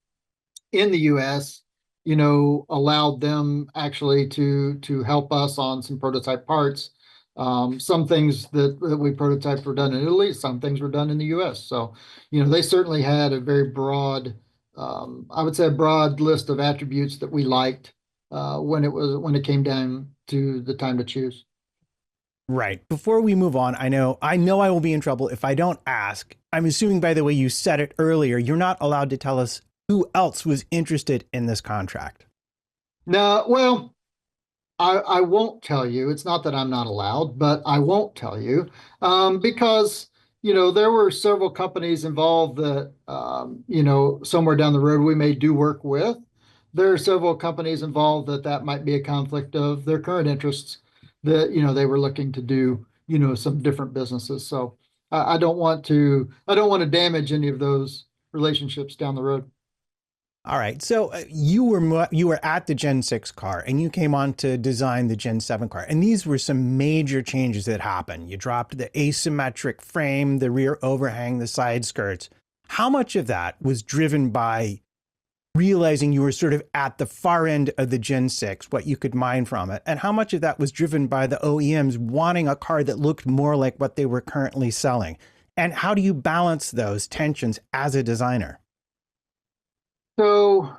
in the U.S., allowed them actually to help us on some prototype parts. Some things that we prototyped were done in Italy, some things were done in the US. So, they certainly had a very broad, I would say a broad list of attributes that we liked when it came down to the time to choose. Right. Before we move on, I know I will be in trouble if I don't ask. I'm assuming by the way you said it earlier, you're not allowed to tell us who else was interested in this contract. No, well, I won't tell you. It's not that I'm not allowed, but I won't tell you because, there were several companies involved that, somewhere down the road we may do work with. there are several companies involved that might be a conflict of their current interests that, they were looking to do, some different businesses. So I don't want to damage any of those relationships down the road. All right. So you were at the Gen 6 car and you came on to design the Gen 7 car. And these were some major changes that happened. You dropped the asymmetric frame, the rear overhang, the side skirts. How much of that was driven by realizing you were sort of at the far end of the Gen 6, what you could mine from it? And how much of that was driven by the OEMs wanting a car that looked more like what they were currently selling? And how do you balance those tensions as a designer? So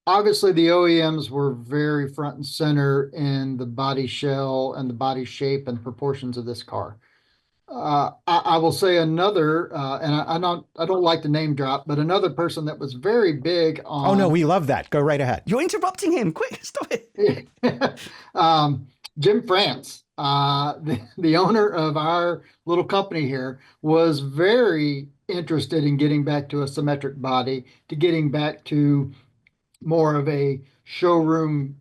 obviously the OEMs were very front and center in the body shell and the body shape and proportions of this car. I will say another, and I don't like to name drop, but another person that was very big on. Oh no, we love that. Go right ahead. You're interrupting him. Quick, stop it. Jim France, the owner of our little company here, was very interested in getting back to a symmetric body, to getting back to more of a showroom,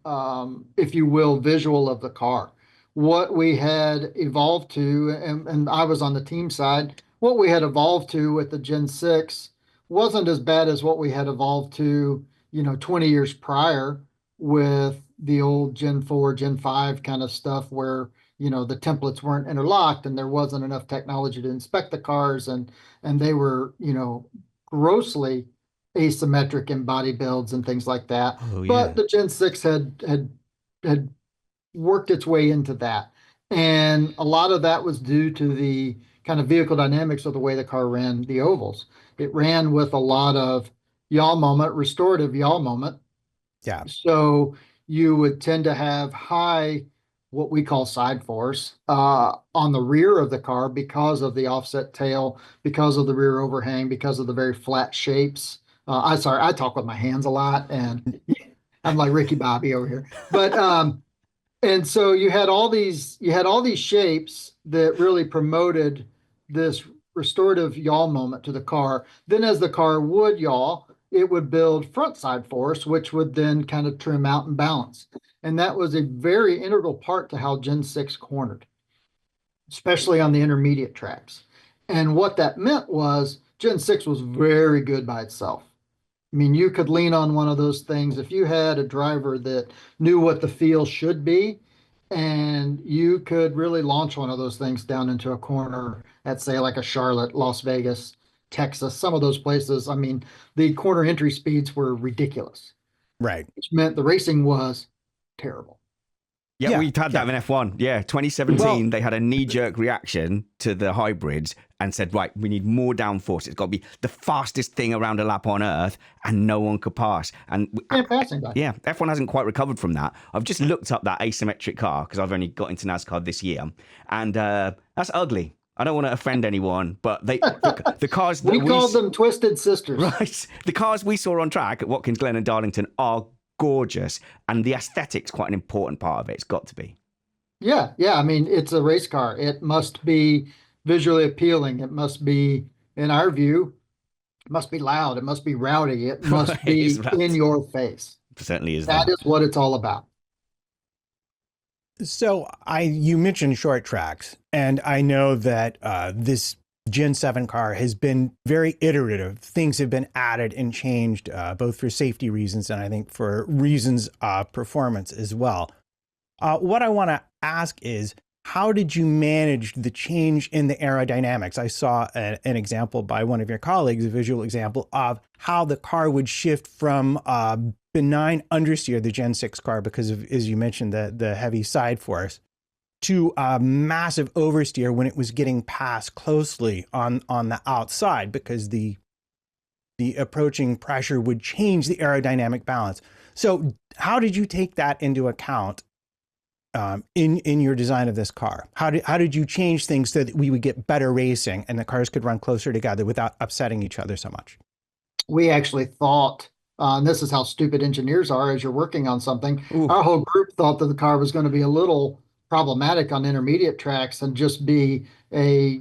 if you will, visual of the car. What we had evolved to, and I was on the team side, what we had evolved to with the Gen 6 wasn't as bad as what we had evolved to, 20 years prior with the old Gen 4, Gen 5 kind of stuff where, the templates weren't interlocked and there wasn't enough technology to inspect the cars and they were, grossly asymmetric in body builds and things like that. Oh, yeah. But the Gen 6 had worked its way into that. And a lot of that was due to the kind of vehicle dynamics of the way the car ran the ovals. It ran with a lot of yaw moment, restorative yaw moment. Yeah. So you would tend to have high, what we call side force, on the rear of the car because of the offset tail, because of the rear overhang, because of the very flat shapes. I talk with my hands a lot and I'm like Ricky Bobby over here. But and so you had all these shapes that really promoted this restorative yaw moment to the car. Then as the car would yaw, it would build front side force, which would then kind of trim out and balance. And that was a very integral part to how Gen 6 cornered, especially on the intermediate tracks. And what that meant was Gen 6 was very good by itself. I mean, you could lean on one of those things if you had a driver that knew what the feel should be, and you could really launch one of those things down into a corner at, say, like a Charlotte, Las Vegas, Texas, some of those places. I mean, the corner entry speeds were ridiculous. Right. Which meant the racing was terrible. Yeah, we had that in F1. Yeah, 2017, they had a knee-jerk reaction to the hybrids and said, right, we need more downforce. It's got to be the fastest thing around a lap on Earth, and no one could pass. And yeah, F1 hasn't quite recovered from that. I've just looked up that asymmetric car because I've only got into NASCAR this year, and that's ugly. I don't want to offend anyone, but the cars that we called them Twisted Sisters. Right. The cars we saw on track at Watkins Glen and Darlington are gorgeous, and the aesthetics quite an important part of it. It's got to be. Yeah. I mean, it's a race car. It must be visually appealing. It must be, in our view, it must be loud. It must be rowdy. It must be in your face. It certainly is. That is what it's all about. So you mentioned short tracks, and I know that this Gen 7 car has been very iterative. Things have been added and changed, both for safety reasons and I think for reasons of performance as well. What I want to ask is, how did you manage the change in the aerodynamics? I saw an example by one of your colleagues, a visual example of how the car would shift from benign understeer, the Gen 6 car, because of, as you mentioned, the heavy side force, to a massive oversteer when it was getting passed closely on the outside, because the approaching pressure would change the aerodynamic balance. So how did you take that into account in your design of this car? How did you change things so that we would get better racing and the cars could run closer together without upsetting each other so much? We actually thought, and this is how stupid engineers are as you're working on something, our whole group thought that the car was going to be a little problematic on intermediate tracks and just be a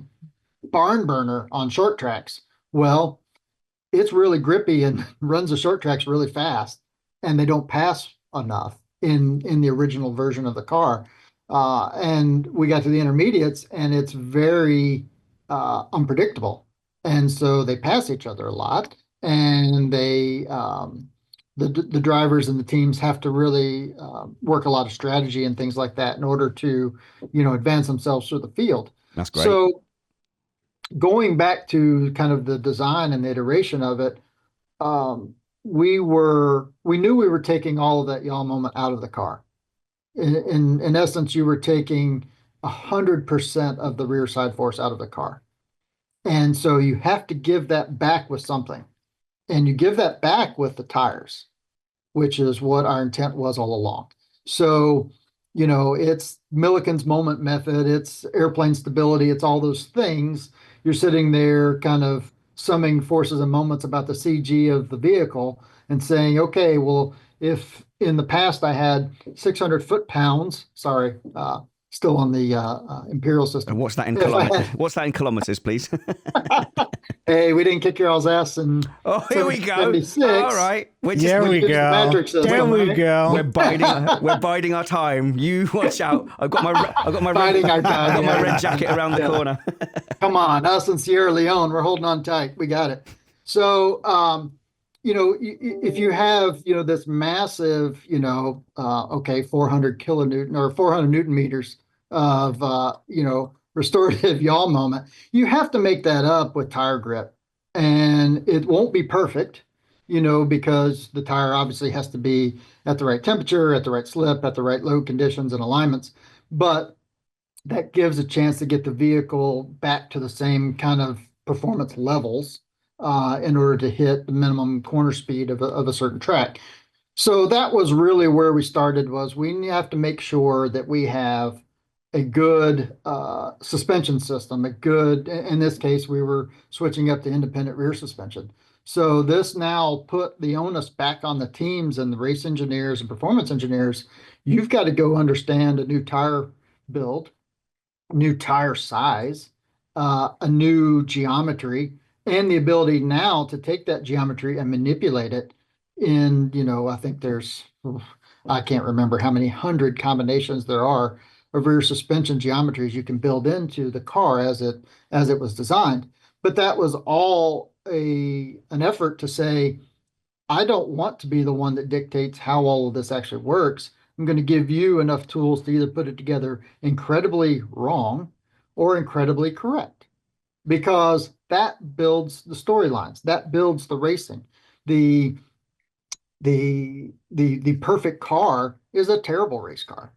barn burner on short tracks. Well, it's really grippy and runs the short tracks really fast. and they don't pass enough in the original version of the car. And we got to the intermediates, and it's very unpredictable. And so they pass each other a lot, and the drivers and the teams have to really work a lot of strategy and things like that in order to, advance themselves through the field. That's great. So going back to kind of the design and the iteration of it, we knew we were taking all of that yaw moment out of the car. In essence, you were taking 100% of the rear side force out of the car. And so you have to give that back with something. And you give that back with the tires, which is what our intent was all along. So, it's Millikan's moment method, it's airplane stability, it's all those things. You're sitting there kind of summing forces and moments about the CG of the vehicle and saying, okay, well, if in the past I had 600 foot-pounds, sorry, still on the imperial system. And what's that in kilometers? What's that in kilometers, please? Hey, we didn't kick your all's ass in here we go. 76. All right. There we go. There we go. We're biding our time. You watch out. I've got my red jacket around the corner. Come on, us and Sierra Leone, we're holding on tight. We got it. So, if you have, this massive, 400 kilonewton or 400 Newton meters of, restorative yaw moment, you have to make that up with tire grip. And it won't be perfect, because the tire obviously has to be at the right temperature, at the right slip, at the right load conditions and alignments. But that gives a chance to get the vehicle back to the same kind of performance levels in order to hit the minimum corner speed of a certain track. So that was really where we started, was we have to make sure that we have a good suspension system, in this case, we were switching up to independent rear suspension. So this now put the onus back on the teams and the race engineers and performance engineers. You've got to go understand a new tire build, new tire size, a new geometry, and the ability now to take that geometry and manipulate it in, I think I can't remember how many hundred combinations there are of rear suspension geometries you can build into the car as it was designed. But that was all an effort to say, I don't want to be the one that dictates how all of this actually works. I'm going to give you enough tools to either put it together incredibly wrong or incredibly correct, because that builds the storylines, that builds the racing. The perfect car is a terrible race car.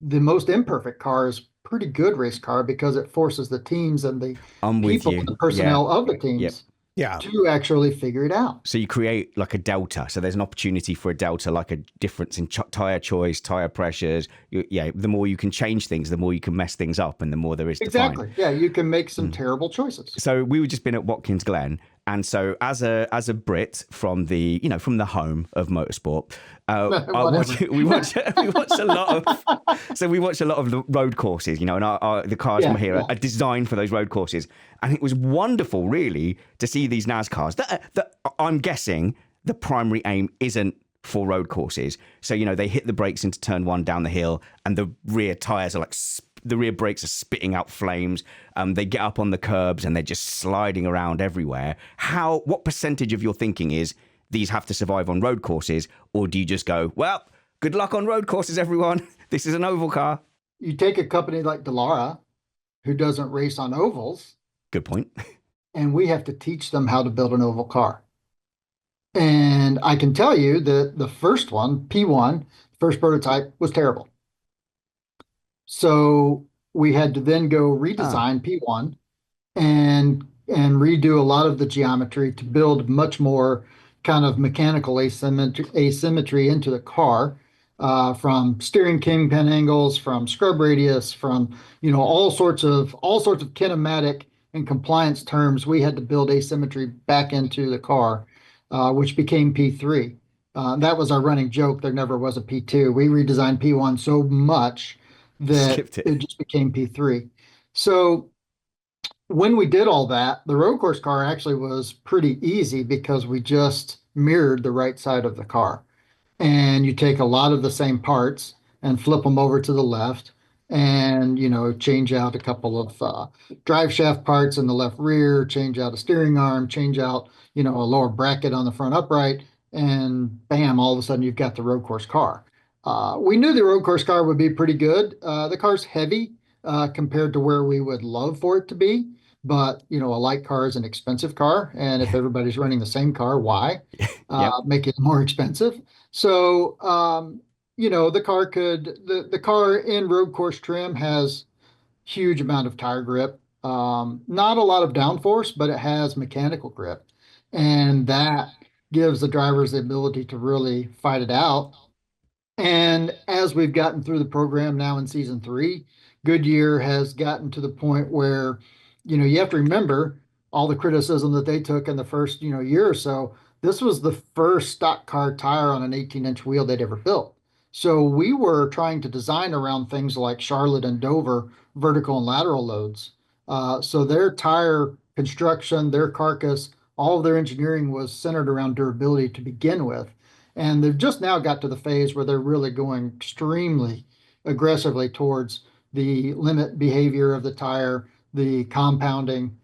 The most imperfect car is pretty good race car, because it forces the teams and the people and the personnel of the teams to actually figure it out. So you create like a delta. So there's an opportunity for a delta, like a difference in tire choice, tire pressures. The more you can change things, the more you can mess things up, and the more there is to find. Exactly. Yeah, you can make some terrible choices. So we were just been at Watkins Glen, and so as a Brit from the home of motorsport, we watch a lot of road courses, and the cars from here are designed for those road courses, and it was wonderful, really, to see these NASCARs. That I'm guessing the primary aim isn't for road courses. So they hit the brakes into turn one down the hill, and the rear tires are the rear brakes are spitting out flames. They get up on the curbs and they're just sliding around everywhere. What percentage of your thinking is these have to survive on road courses, or do you just go, well, good luck on road courses, everyone. This is an oval car. You take a company like Dallara, who doesn't race on ovals. Good point. And we have to teach them how to build an oval car. And I can tell you that the first one, P1, first prototype, was terrible. So we had to then go redesign P1 and redo a lot of the geometry to build much more kind of mechanical asymmetry into the car, from steering kingpin angles, from scrub radius, from all sorts of kinematic and compliance terms. We had to build asymmetry back into the car, which became P3. That was our running joke. There never was a P2. We redesigned P1 so much that it just became P3. So when we did all that, the road course car actually was pretty easy, because we just mirrored the right side of the car. and you take a lot of the same parts and flip them over to the left, and change out a couple of drive shaft parts in the left rear, change out a steering arm, change out a lower bracket on the front upright, and bam, all of a sudden you've got the road course car. We knew the road course car would be pretty good. The car's heavy compared to where we would love for it to be, but a light car is an expensive car, and if everybody's running the same car, why make it more expensive? So the car in road course trim has huge amount of tire grip, not a lot of downforce, but it has mechanical grip, and that gives the drivers the ability to really fight it out. And as we've gotten through the program now in season 3, Goodyear has gotten to the point where, you have to remember all the criticism that they took in the first, year or so. This was the first stock car tire on an 18-inch wheel they'd ever built. So we were trying to design around things like Charlotte and Dover vertical and lateral loads. So their tire construction, their carcass, all of their engineering was centered around durability to begin with. And they've just now got to the phase where they're really going extremely aggressively towards the limit behavior of the tire, the compounding,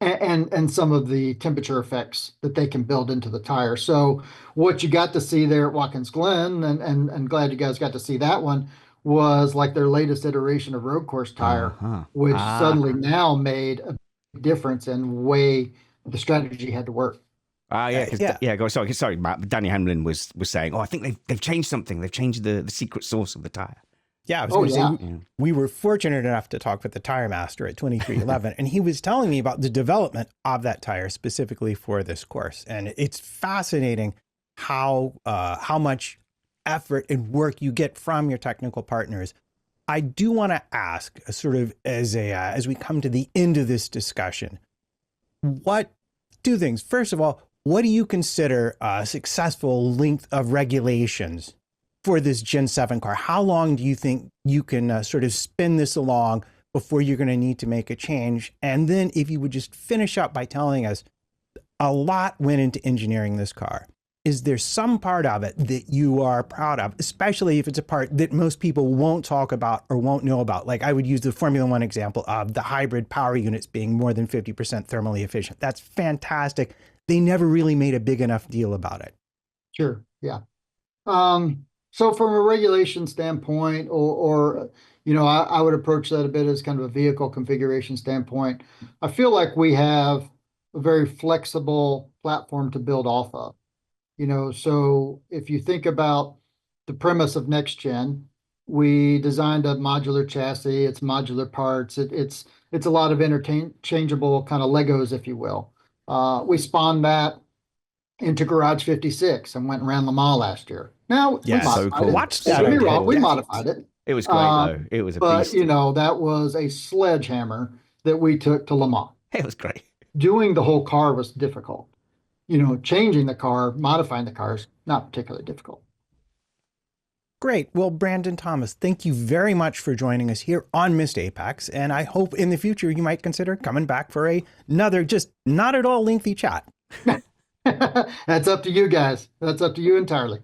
and some of the temperature effects that they can build into the tire. So what you got to see there at Watkins Glen, and glad you guys got to see that one, was like their latest iteration of road course tire, which suddenly now made a difference in way the strategy had to work. Sorry, Matt. Danny Hamlin was saying, I think they've changed something. They've changed the secret sauce of the tire. Yeah, I was going to say, we were fortunate enough to talk with the tire master at 2311, and he was telling me about the development of that tire specifically for this course. And it's fascinating how much effort and work you get from your technical partners. I do want to ask, sort of as we come to the end of this discussion, two things. First of all, what do you consider a successful length of regulations for this Gen 7 car? How long do you think you can sort of spin this along before you're going to need to make a change? And then if you would just finish up by telling us, a lot went into engineering this car. Is there some part of it that you are proud of, especially if it's a part that most people won't talk about or won't know about? Like I would use the Formula One example of the hybrid power units being more than 50% thermally efficient. That's fantastic. They never really made a big enough deal about it. Sure. Yeah. So from a regulation standpoint, or I would approach that a bit as kind of a vehicle configuration standpoint. I feel like we have a very flexible platform to build off of. So if you think about the premise of next gen, we designed a modular chassis. It's modular parts. It's a lot of interchangeable kind of Legos, if you will. We spawned that into Garage 56 and went and ran Le Mans last year. Now, we modified it. Watched that. Don't get me wrong, we modified it. It was great, though. It was a beast. But, that was a sledgehammer that we took to Le Mans. It was great. Doing the whole car was difficult. Changing the car, modifying the cars, not particularly difficult. Great. Well, Brandon Thomas, thank you very much for joining us here on Missed Apex. And I hope in the future you might consider coming back for another just not at all lengthy chat. That's up to you guys. That's up to you entirely.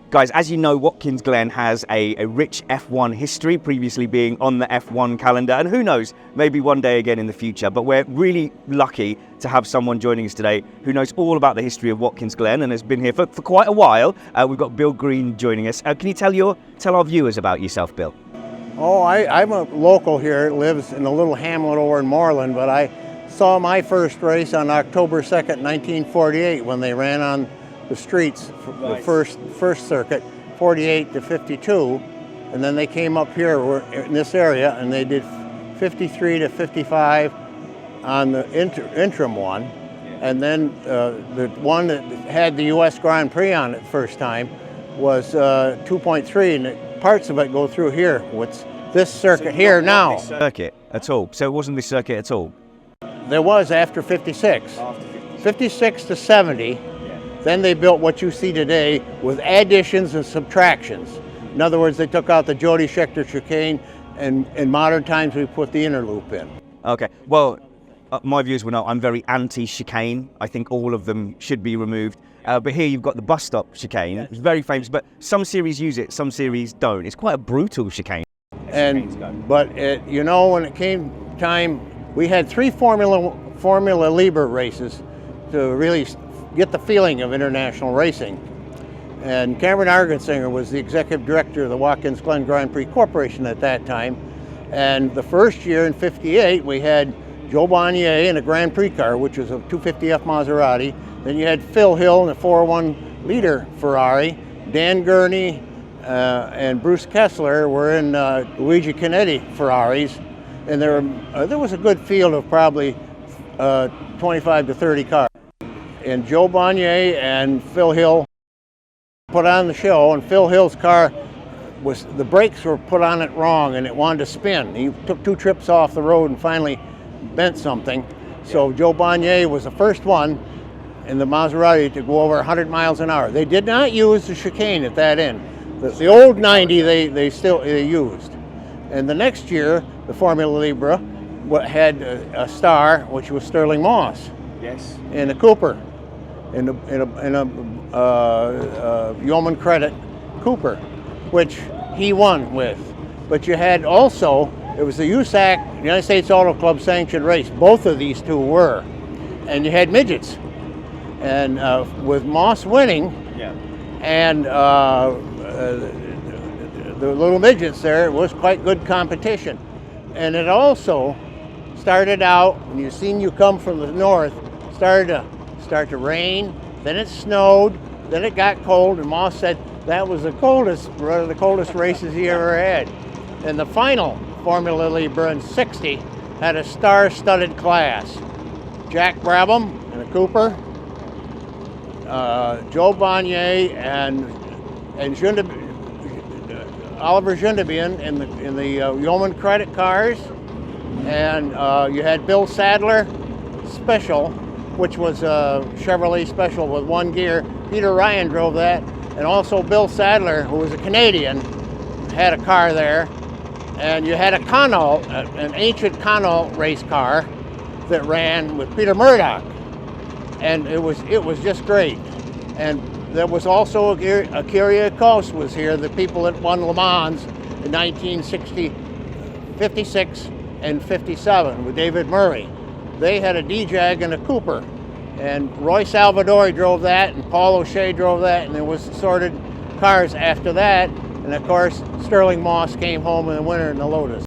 Guys, as you know, Watkins Glen has a rich F1 history, previously being on the F1 calendar, and who knows, maybe one day again in the future. But we're really lucky to have someone joining us today who knows all about the history of Watkins Glen and has been here for quite a while. We've got Bill Green joining us. Can you tell our viewers about yourself, Bill? Oh, I'm a local here, lives in a little hamlet over in Moreland, but I saw my first race on October 2nd, 1948, when they ran on the streets, the first circuit, 48 to 52, and then they came up here in this area and they did 53 to 55 on the interim one, and then the one that had the U.S. Grand Prix on it first time was 2.3, and parts of it go through here. What's this circuit here now? Circuit at all? So it wasn't this circuit at all? There was after 56. 56 to 70. Then they built what you see today with additions and subtractions. In other words, they took out the Jody Scheckter chicane, and in modern times we put the inner loop in. Okay, well, my viewers will know I'm very anti-chicane. I think all of them should be removed. But here you've got the bus stop chicane. It's very famous, but some series use it, some series don't. It's quite a brutal chicane. But you know, when it came time, we had 3 Formula Libre races to really get the feeling of international racing. And Cameron Argensinger was the executive director of the Watkins Glen Grand Prix Corporation at that time. And the first year in '58, we had Joe Bonnier in a Grand Prix car, which was a 250F Maserati. Then you had Phil Hill in a 401-liter Ferrari. Dan Gurney and Bruce Kessler were in Luigi Canetti Ferraris. And there was a good field of probably 25 to 30 cars. And Joe Bonnier and Phil Hill put on the show, and Phil Hill's car the brakes were put on it wrong and it wanted to spin. He took 2 trips off the road and finally bent something. So Joe Bonnier was the first one in the Maserati to go over 100 miles an hour. They did not use the chicane at that end. The old 90 they used. And the next year, the Formula Libre had a star, which was Sterling Moss. Yes. In a Cooper, in a Yeoman Credit Cooper, which he won with. But you had also, it was the USAC, United States Auto Club sanctioned race. Both of these two were. And you had midgets. And with Moss winning, and the little midgets there, it was quite good competition. And it also started out, when you come from the north, start to rain, then it snowed, then it got cold, and Moss said that was one of the coldest races he ever had. And the final Formula Libre in '60 had a star-studded class. Jack Brabham in a Cooper, Joe Bonnier and Oliver Jundebian in the Yeoman Credit cars, and you had Bill Sadler Special, which was a Chevrolet Special with 1 gear. Peter Ryan drove that, and also Bill Sadler, who was a Canadian, had a car there. And you had a Connaught, an ancient Connaught race car that ran with Peter Murdoch, and it was just great. And there was also a Kyriakos was here, the people that won Le Mans in 1960, 56 and 57 with David Murray. They had a D-Jag and a Cooper, and Roy Salvadori drove that, and Paul O'Shea drove that, and there was assorted cars after that. And of course, Sterling Moss came home in the winter in the Lotus.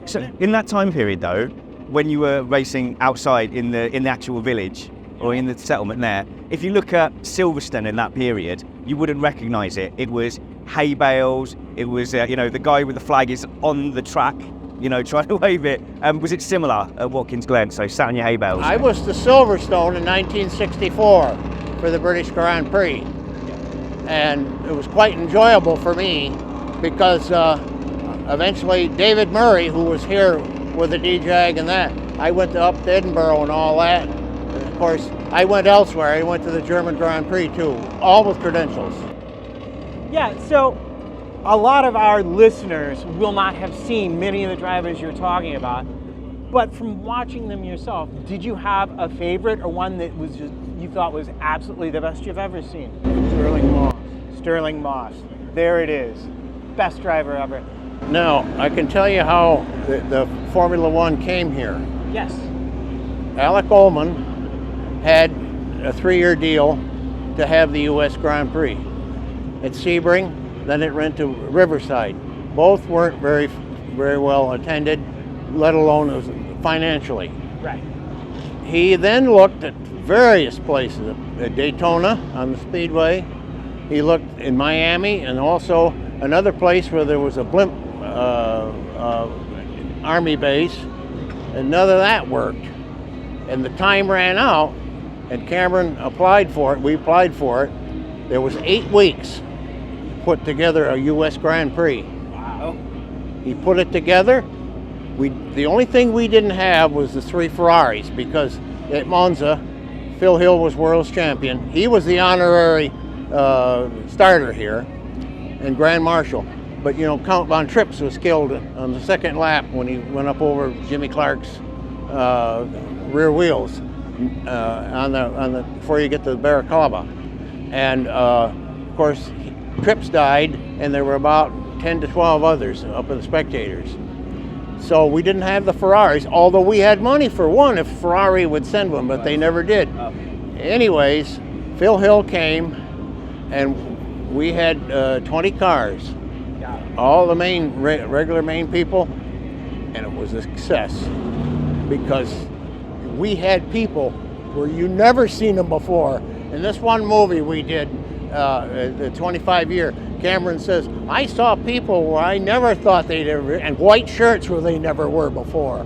So in that time period though, when you were racing outside in the actual village or in the settlement there, if you look at Silverstone in that period, you wouldn't recognise it. It was hay bales, it was the guy with the flag is on the track, trying to wave it. Was it similar at Watkins Glen, so sat on your hay bales? I was to Silverstone in 1964 for the British Grand Prix. And it was quite enjoyable for me because eventually David Murray, who was here with the D-Jag and that, I went up to Edinburgh and all that. And of course, I went elsewhere. I went to the German Grand Prix too, all with credentials. Yeah, so a lot of our listeners will not have seen many of the drivers you're talking about, but from watching them yourself, did you have a favorite or one that was just you thought was absolutely the best you've ever seen? Sterling Moss. There it is. Best driver ever. Now, I can tell you how the Formula One came here. Yes. Alec Ullman had a 3-year deal to have the U.S. Grand Prix at Sebring, then it went to Riverside. Both weren't very well attended, let alone financially. Right. He then looked at various places, at Daytona on the Speedway. He looked in Miami and also another place where there was a blimp Army base, and none of that worked. And the time ran out, and Cameron applied for it, we applied for it. There was 8 weeks to put together a U.S. Grand Prix. Wow. He put it together. The only thing we didn't have was the 3 Ferraris, because at Monza, Phil Hill was world's champion. He was the honorary starter here and Grand Marshal. But Count Von Trips was killed on the second lap when he went up over Jimmy Clark's rear wheels on the before you get to the Barracaba, and of course Trips died, and there were about 10 to 12 others up in the spectators. So we didn't have the Ferraris, although we had money for one if Ferrari would send one, but they never did. Anyways, Phil Hill came, and we had 20 cars, all the main regular main people, and it was a success because we had people where you never seen them before. In this one movie we did, the 25-year, Cameron says, I saw people where I never thought they'd ever, and white shirts where they never were before.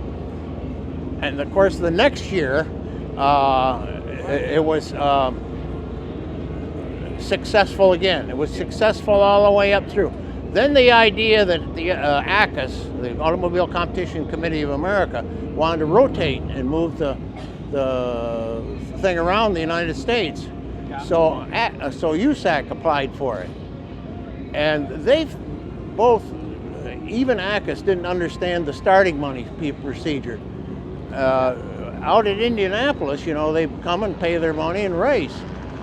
And of course the next year, it was successful again. It was successful all the way up through. Then the idea that the ACUS, the Automobile Competition Committee of America, wanted to rotate and move the thing around the United States. So USAC applied for it. And they both, even ACUS didn't understand the starting money procedure. Out at Indianapolis, you know, they come and pay their money and race.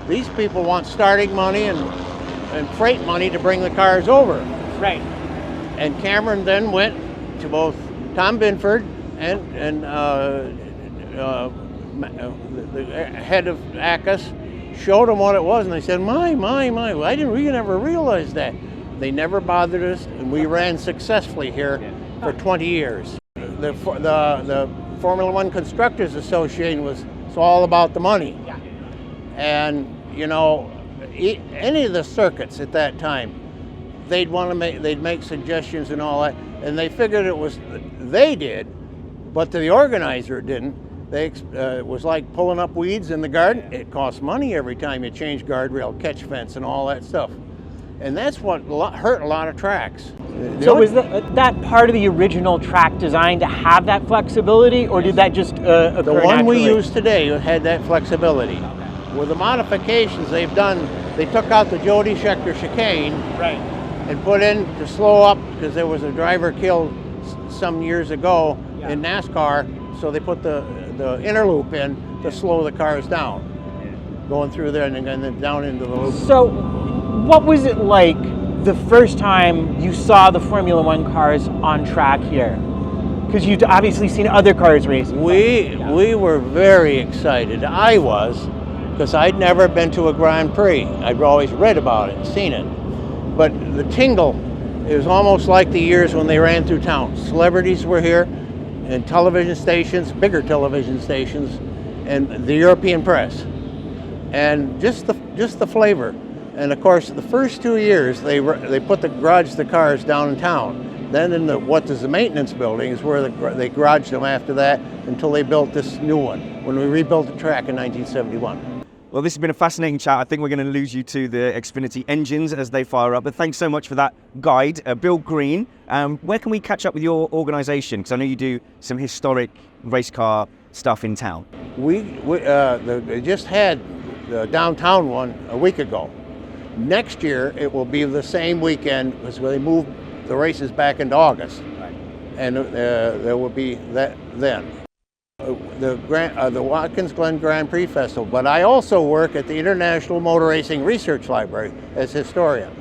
These people want starting money and freight money to bring the cars over. Right. And Cameron then went to both Tom Binford and the head of ACUS, showed them what it was, and they said, my, we never realized that. They never bothered us, and we ran successfully here for 20 years. The Formula One Constructors Association was all about the money. And, you know, any of the circuits at that time, they'd make suggestions and all that, and they figured they did, but the organizer it didn't. It was like pulling up weeds in the garden. It costs money every time you change guardrail, catch fence, and all that stuff. And that's what hurt a lot of tracks. So was that part of the original track design to have that flexibility, or did that just occur The one naturally? we use today had that flexibility. With the modifications they've done, they took out the Jody Scheckter chicane and put in to slow up, because there was a driver killed some years ago in NASCAR, so they put the inner loop in to slow the cars down, going through there and then down into the loop. So what was it like the first time you saw the Formula One cars on track here? Because you'd obviously seen other cars racing. We were very excited. I was, because I'd never been to a Grand Prix. I'd always read about it and seen it. But the tingle, it was almost like the years when they ran through town. Celebrities were here, and television stations, bigger television stations, and the European press. And just the flavor. And of course, the first 2 years, they put the cars down in town. Then in the maintenance building is where they garaged them after that until they built this new one, when we rebuilt the track in 1971. Well, this has been a fascinating chat. I think we're going to lose you to the Xfinity engines as they fire up. But thanks so much for that guide, Bill Green. Where can we catch up with your organisation? Because I know you do some historic race car stuff in town. They just had the downtown one a week ago. Next year it will be the same weekend because they moved the races back into August, and there will be that then. The Watkins Glen Grand Prix Festival, but I also work at the International Motor Racing Research Library as historian.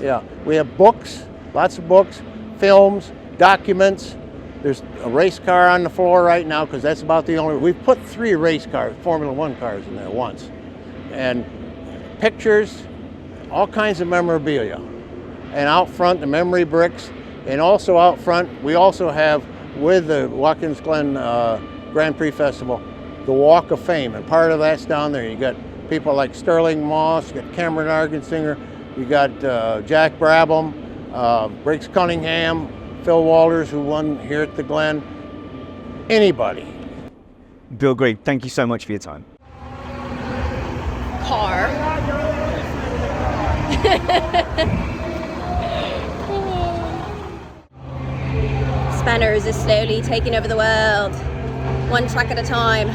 Yeah, we have books, lots of books, films, documents. There's a race car on the floor right now because that's about the only. We've put 3 race cars, Formula One cars in there once, and pictures, all kinds of memorabilia, and out front the memory bricks, and also out front we also have with the Watkins Glen Grand Prix Festival, the Walk of Fame, and part of that's down there. You got people like Sterling Moss, you got Cameron Argensinger, you got Jack Brabham, Briggs Cunningham, Phil Walters, who won here at the Glen. Anybody. Bill Green, thank you so much for your time. Car. Spanners is slowly taking over the world, one track at a time.